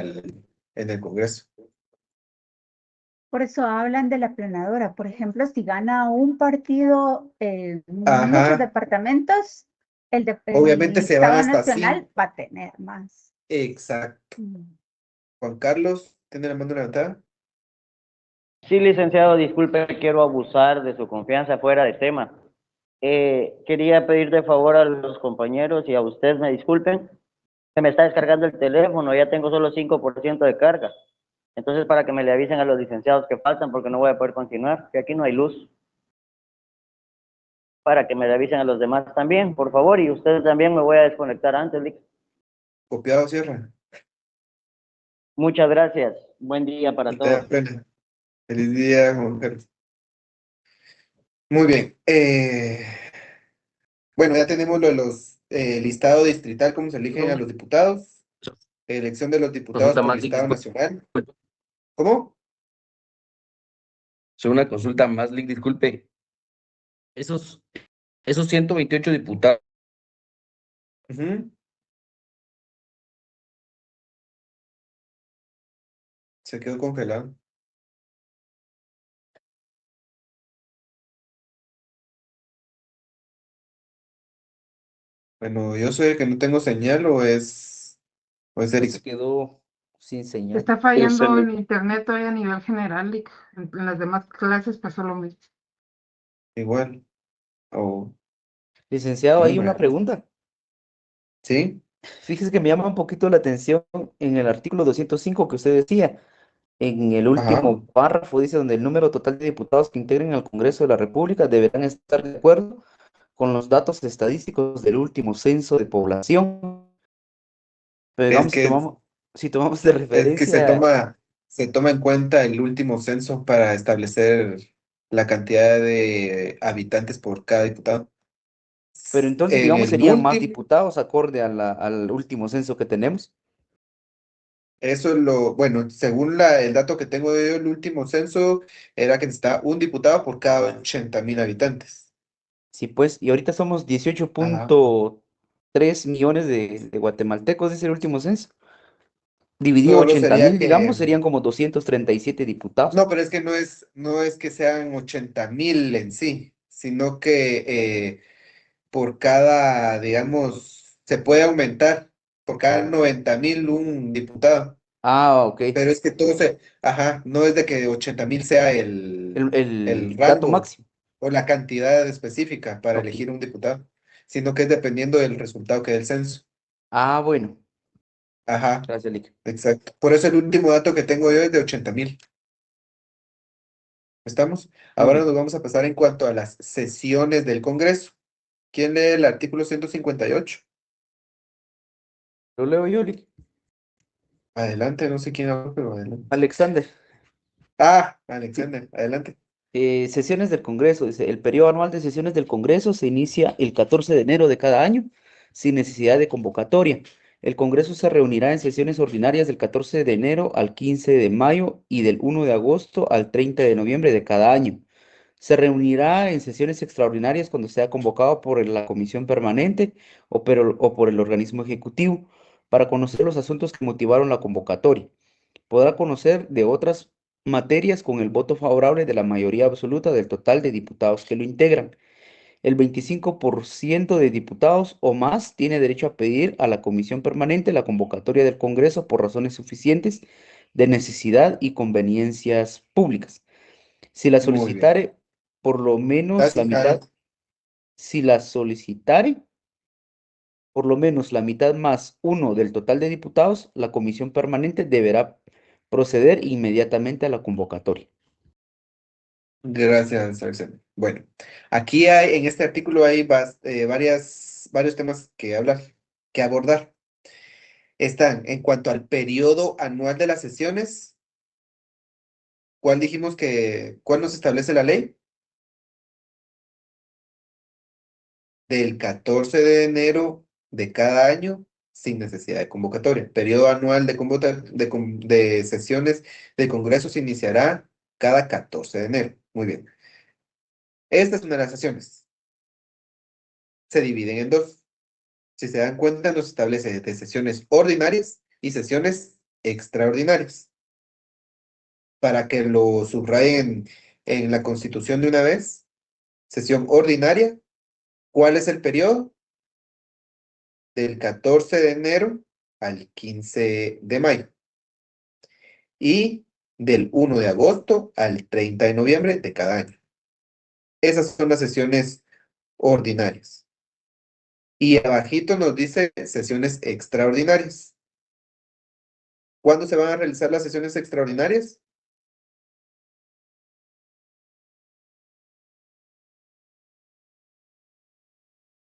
el Congreso. Por eso hablan de la planadora. Por ejemplo, si gana un partido muchos Ajá. departamentos, el Obviamente se van Estado hasta Nacional 5. va a tener más. Exacto. Juan Carlos, ¿tiene la mano levantada? Sí, licenciado, disculpe, quiero abusar de su confianza fuera de tema. Quería pedir de favor a los compañeros y a ustedes me disculpen, se me está descargando el teléfono, ya tengo solo 5% de carga. Entonces, para que me le avisen a los licenciados que faltan, porque no voy a poder continuar, que aquí no hay luz. Para que me le avisen a los demás también, por favor, y ustedes también, me voy a desconectar antes, Lick. Copiado, cierra. Muchas gracias. Buen día para Y te da todos. pena. Feliz día, Juan Carlos. Muy bien. Bueno, ya tenemos lo de los listado distrital, cómo se eligen a los diputados. Elección de los diputados Consulta por más, listado nacional. ¿Cómo? una consulta más, Lick, disculpe. Esos 128 diputados, Ujú. Se quedó congelado. Bueno, yo soy el que no tengo señal o es se Erickson. quedó sin señal. Está fallando en internet todavía a nivel general, Lick. En las demás clases pasó lo mismo. Igual. O Licenciado, hay una bueno, pregunta. ¿sí? Fíjese que me llama un poquito la atención en el artículo 205 que usted decía. En el Ajá. último párrafo dice donde el número total de diputados que integren al Congreso de la República deberán estar de acuerdo con los datos estadísticos del último censo de población. Pero Es digamos, que, si tomamos de es que referencia, se toma en cuenta el último censo para establecer la cantidad de habitantes por cada diputado. pero entonces, En digamos, el serían más último, diputados acorde al último censo que tenemos. eso es bueno, según el dato que tengo yo, el último censo era que está un diputado por cada 80,000 habitantes. Sí, pues, y ahorita somos Ajá. 18.3 millones de guatemaltecos, es el último censo. Dividido Solo 80 sería mil, digamos, serían como 237 diputados. no, pero es que no es que sean 80,000 en sí, sino que por cada, digamos, se puede aumentar por cada 90,000 un diputado. Ah, ok. Pero es que no es de que 80,000 sea El el dato rango máximo. o la cantidad específica para Ok. elegir un diputado, sino que es dependiendo del resultado que dé el censo. Ah, bueno. Ajá, Gracias, Lick. exacto. Por eso el último dato que tengo yo es de 80,000. ¿Estamos? Muy Ahora bien. nos vamos a pasar en cuanto a las sesiones del Congreso. ¿Quién lee el artículo 158? Lo leo yo, Lick. Adelante, no sé quién habla, pero adelante. Alexander. Alexander, adelante. Sesiones del Congreso. Dice, el periodo anual de sesiones del Congreso se inicia el 14 de enero de cada año sin necesidad de convocatoria. El Congreso se reunirá en sesiones ordinarias del 14 de enero al 15 de mayo y del 1 de agosto al 30 de noviembre de cada año. Se reunirá en sesiones extraordinarias cuando sea convocado por la Comisión Permanente o por el organismo ejecutivo para conocer los asuntos que motivaron la convocatoria. Podrá conocer de otras materias con el voto favorable de la mayoría absoluta del total de diputados que lo integran. El 25% de diputados o más tiene derecho a pedir a la Comisión Permanente la convocatoria del Congreso por razones suficientes de necesidad y conveniencias públicas. Si la Muy bien. solicitare por lo menos la mitad, si la solicitare por lo menos la mitad más uno del total de diputados, la Comisión Permanente deberá proceder inmediatamente a la convocatoria. Gracias, Alexander. Bueno, aquí hay, en este artículo hay varios temas que hablar, que abordar. Están en cuanto al periodo anual de las sesiones. ¿Cuál nos establece la ley? Del 14 de enero de cada año sin necesidad de convocatoria. Periodo anual de sesiones del Congreso se iniciará cada 14 de enero. Muy bien. Esta es una de las sesiones. Se dividen en dos. Si se dan cuenta, nos establece de sesiones ordinarias y sesiones extraordinarias. Para que lo subrayen en la Constitución de una vez, sesión ordinaria, ¿cuál es el periodo? Del 14 de enero al 15 de mayo. Y del 1 de agosto al 30 de noviembre de cada año. Esas son las sesiones ordinarias. Y abajito nos dice sesiones extraordinarias. ¿Cuándo se van a realizar las sesiones extraordinarias?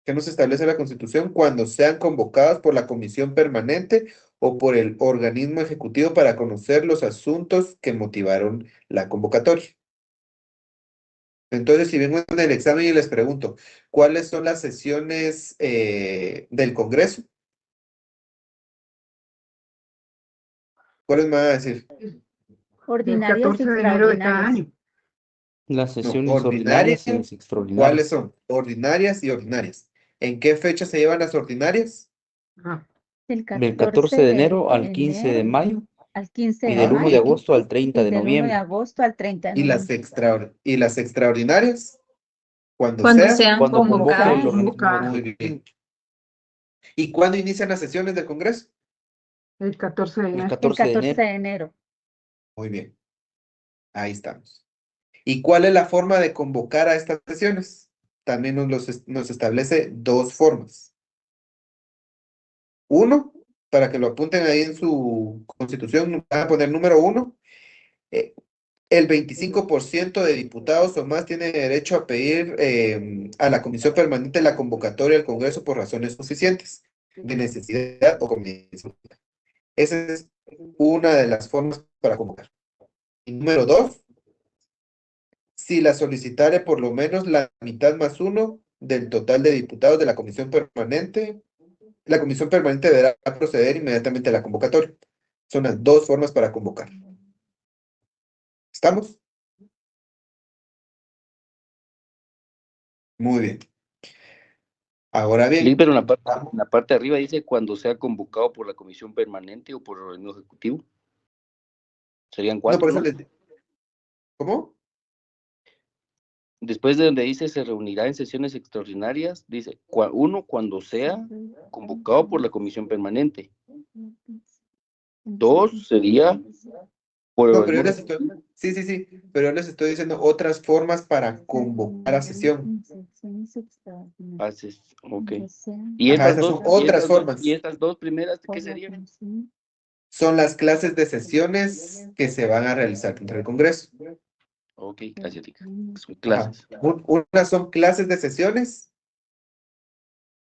¿Qué nos establece la Constitución? Cuando sean convocados por la Comisión Permanente o por el organismo ejecutivo para conocer los asuntos que motivaron la convocatoria. Entonces, si vengo en el examen y les pregunto, ¿cuáles son las sesiones del Congreso? ¿Cuáles me van a decir? El Ordinarias y 14 de enero de cada extraordinarias. año. Las No, sesiones ordinarias y las ¿cuáles extraordinarias. son? Ordinarias y ordinarias. ¿En qué fecha se llevan las ordinarias? Ah, Del Del 14 de enero al enero 15 de mayo al 15 y de del 1 de mayo agosto al 30 y de del 1 de noviembre. agosto al 30 de ¿Y las noviembre. extraordinarias? Cuando Cuando sea. sean Cuando convoque el convocadas. organismo convocadas. Muy ejecutivo. bien. ¿Y cuándo inician las sesiones del Congreso? El 14 de El enero. El 14 de 14 enero. de enero. Muy bien. Ahí estamos. ¿Y cuál es la forma de convocar a estas sesiones? También nos establece dos formas. Uno, para que lo apunten ahí en su Constitución, van a poner número 1. El 25% de diputados o más tiene derecho a pedir a la Comisión Permanente la convocatoria al Congreso por razones suficientes, de necesidad o conveniencia. Esa es una de las formas para convocar. Y número 2, si la solicitare por lo menos la mitad más uno del total de diputados de la Comisión Permanente, la Comisión Permanente deberá proceder inmediatamente a la convocatoria. Son las dos formas para convocar. ¿Estamos? Muy bien. Ahora Sí, bien, pero en la parte de arriba dice cuando sea convocado por la Comisión Permanente o por el organismo ejecutivo. Serían no, cuatro, por eso ¿no? les... ¿Cómo? Después de donde dice se reunirá en sesiones extraordinarias, dice uno, cuando sea convocado por la Comisión Permanente. Dos, sería por el No, pero yo organismo. les estoy... Sí, pero yo les estoy diciendo otras formas para convocar a sesión. Ok. Y Ajá, estas esas dos, son otras formas. y estas dos primeras, ¿qué serían? Son las clases de sesiones que se van a realizar dentro del Congreso. Ok, gracias, Tica. Son Ajá. clases. Unas son clases de sesiones,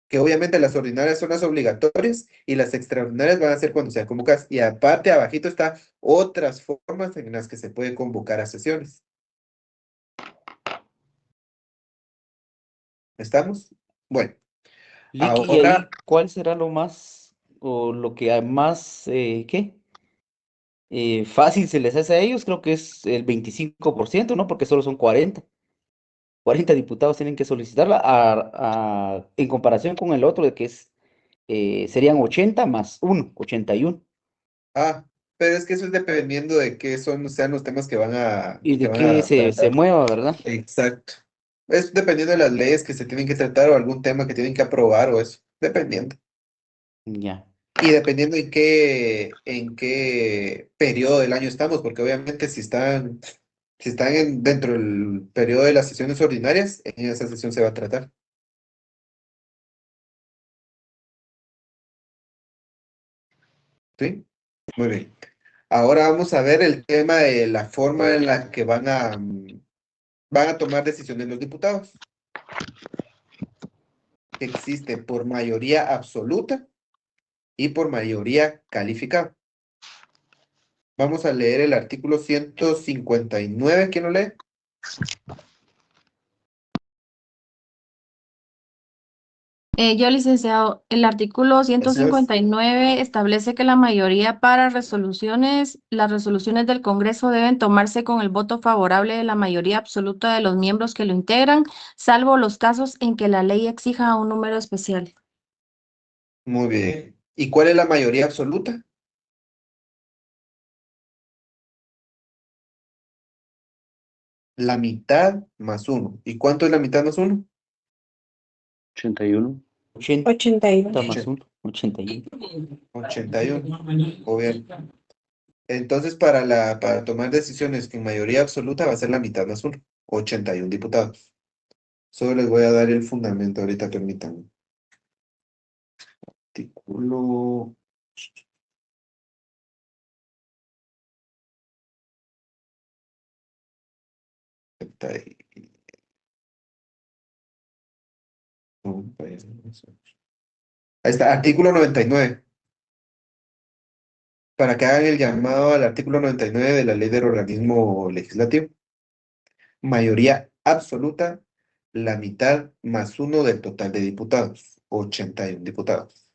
que obviamente las ordinarias son las obligatorias y las extraordinarias van a ser cuando sean convocadas. Y aparte, abajito está otras formas en las que se puede convocar a sesiones. ¿Estamos? Bueno, Lick, y ahí, ahora, ¿cuál será lo más o lo que más, fácil se les hace a ellos, creo que es el 25%, ¿no? Porque solo son 40. 40 diputados tienen que solicitarla en comparación con el otro de que serían 80 más 1, 81. Ah, pero es que eso es dependiendo de qué sean los temas que van a, Y que de van que a se tratar. mueva, ¿verdad? Exacto. Es dependiendo de las leyes que se tienen que tratar o algún tema que tienen que aprobar o eso. Dependiendo. Ya. Y dependiendo en qué periodo del año estamos, porque obviamente si están dentro del periodo de las sesiones ordinarias, en esa sesión se va a tratar. ¿Sí? Muy bien. Ahora vamos a ver el tema de la forma en la que van a tomar decisiones los diputados. Que existe por mayoría absoluta y por mayoría calificada. Vamos a leer el artículo 159. ¿Quién lo lee? Yo, licenciado, el artículo Gracias. 159 establece que la mayoría para las resoluciones del Congreso deben tomarse con el voto favorable de la mayoría absoluta de los miembros que lo integran, salvo los casos en que la ley exija un número especial. Muy bien. ¿Y cuál es la mayoría absoluta? La mitad más 1. ¿Y cuánto es la mitad más 1? 81. 80 81. más 1, 81. 81. Muy bien. Entonces, para tomar decisiones en mayoría absoluta va a ser la mitad más 1. 81 diputados. Solo les voy a dar el fundamento ahorita, permítanme. Artículo... Ahí está, artículo 99. Para que hagan el llamado al artículo 99 de la ley del organismo legislativo. Mayoría absoluta, la mitad más 1 del total de diputados, 81 diputados.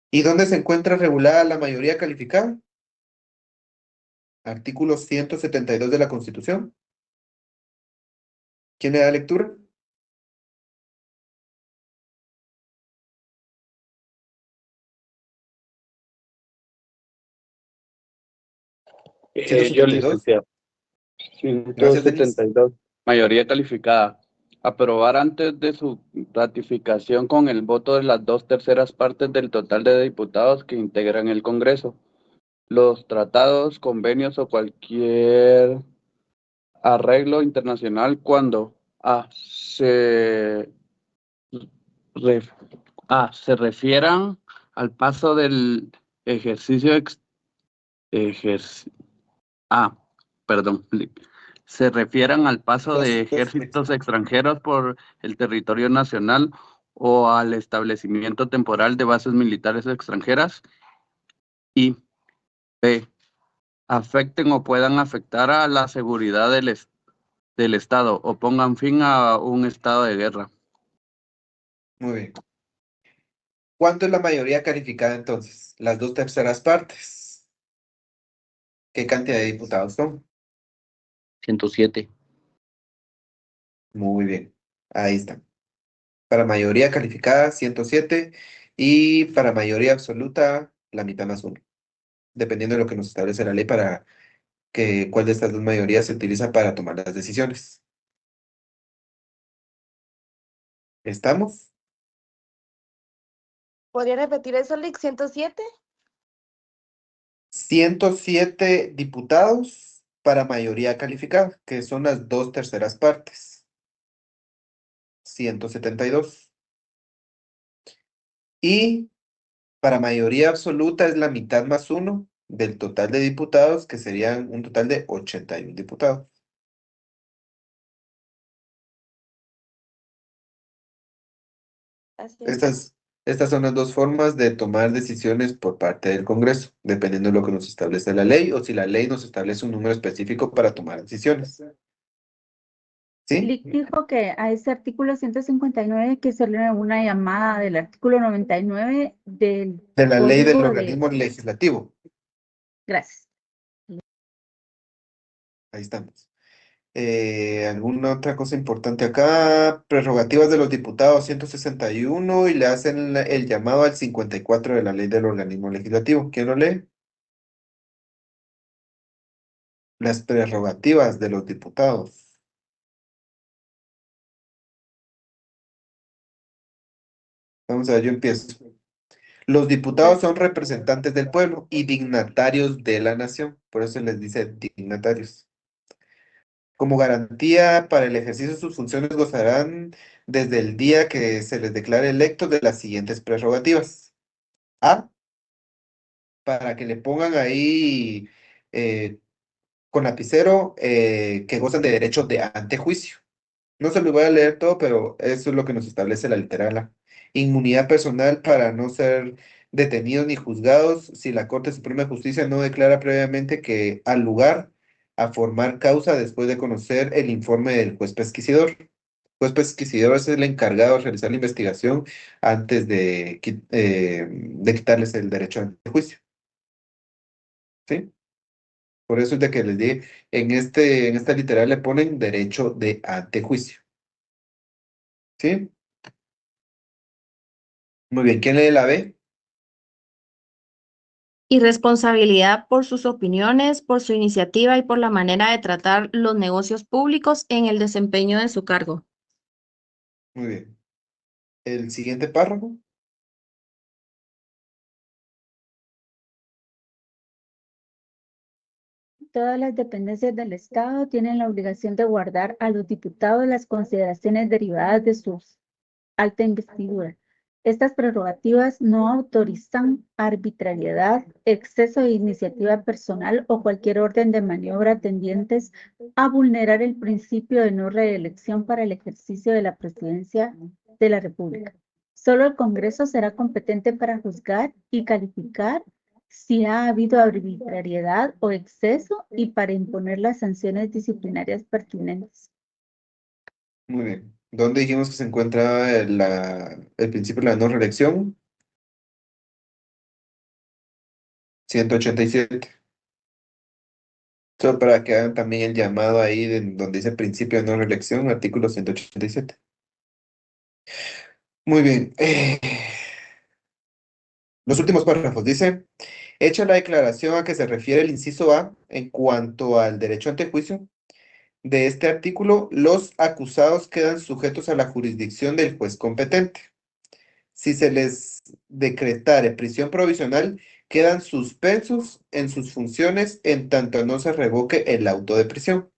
¿Y dónde se encuentra regulada la mayoría calificada? Artículo 172 de la Constitución. ¿Quién le da lectura? Yo, 172. licenciado. Gracias, Denis. 172. Mayoría calificada. Aprobar antes de su ratificación con el voto de las 2/3 partes del total de diputados que integran el Congreso. Los tratados, convenios o cualquier arreglo internacional cuando se refieran al paso del ejercicio se refieran al paso de ejércitos extranjeros por el territorio nacional o al establecimiento temporal de bases militares extranjeras, y B, afecten o puedan afectar a la seguridad del Estado o pongan fin a un estado de guerra. Muy bien. ¿Cuánto es la mayoría calificada entonces? Las 2/3 partes. ¿Qué cantidad de diputados son? 107. Muy bien. Ahí está. Para mayoría calificada, 107. Y para mayoría absoluta, la mitad más 1. Dependiendo de lo que nos establece la ley para cuál de estas dos mayorías se utiliza para tomar las decisiones. ¿Estamos? ¿Podría repetir eso, Lick? ¿107? 107 diputados para mayoría calificada, que son las 2/3 partes. 172. Y para mayoría absoluta es la mitad más 1 del total de diputados, que serían un total de 81 diputados. Así es. Estas son las dos formas de tomar decisiones por parte del Congreso, dependiendo de lo que nos establece la ley o si la ley nos establece un número específico para tomar decisiones. ¿Sí? Lick dijo que a ese artículo 159 que se le una llamada del artículo 99 del De la ley del Código de... organismo legislativo. Gracias. Ahí estamos. ¿Alguna otra cosa importante acá? Prerrogativas de los diputados 161 y le hacen el llamado al 54 de la ley del organismo legislativo. ¿Quién lo lee? Las prerrogativas de los diputados. Vamos a ver, yo empiezo. Los diputados son representantes del pueblo y dignatarios de la nación. Por eso les dice dignatarios. Como garantía para el ejercicio de sus funciones gozarán desde el día que se les declare electos de las siguientes prerrogativas. A, para que le pongan ahí con lapicero que gozan de derechos de antejuicio. No se lo voy a leer todo, pero eso es lo que nos establece la literal A. Inmunidad personal para no ser detenidos ni juzgados si la Corte Suprema de Justicia no declara previamente que al lugar a formar causa después de conocer el informe del juez pesquisidor. El juez pesquisidor es el encargado de realizar la investigación antes de quitarles el derecho de juicio. ¿Sí? Por eso es de que les di, en esta literal le ponen derecho de antejuicio. ¿Sí? Muy bien, ¿quién lee la B? Y responsabilidad por sus opiniones, por su iniciativa y por la manera de tratar los negocios públicos en el desempeño de su cargo. Muy bien. El siguiente párrafo. Todas las dependencias del Estado tienen la obligación de guardar a los diputados las consideraciones derivadas de su alta investidura. Estas prerrogativas no autorizan arbitrariedad, exceso de iniciativa personal o cualquier orden de maniobra tendientes a vulnerar el principio de no reelección para el ejercicio de la presidencia de la República. Solo el Congreso será competente para juzgar y calificar si ha habido arbitrariedad o exceso y para imponer las sanciones disciplinarias pertinentes. Muy bien. ¿Dónde dijimos que se encuentra el principio de la no reelección? 187. Solo para que hagan también el llamado ahí donde dice principio de no reelección, artículo 187. Muy bien. Los últimos párrafos. Dice, hecha la declaración a que se refiere el inciso A en cuanto al derecho ante juicio de este artículo, los acusados quedan sujetos a la jurisdicción del juez competente. Si se les decretare prisión provisional, quedan suspensos en sus funciones en tanto no se revoque el auto de prisión.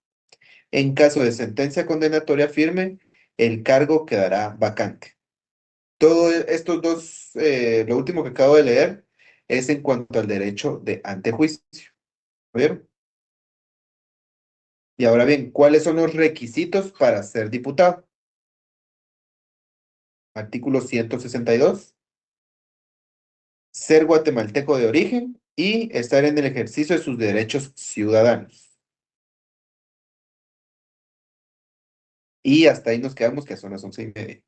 En caso de sentencia condenatoria firme, el cargo quedará vacante. Todos estos dos, lo último que acabo de leer, es en cuanto al derecho de antejuicio. ¿Vieron? Y ahora bien, ¿cuáles son los requisitos para ser diputado? Artículo 162. Ser guatemalteco de origen y estar en el ejercicio de sus derechos ciudadanos. Y hasta ahí nos quedamos, que son las 11:30.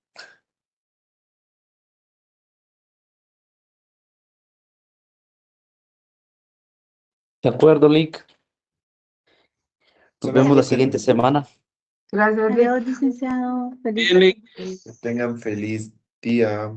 De acuerdo, Lick. Nos Son las vemos la 11:30. siguiente semana. Gracias, Lick. Adiós, licenciado. Feliz Bien, Lick. Que tengan feliz día.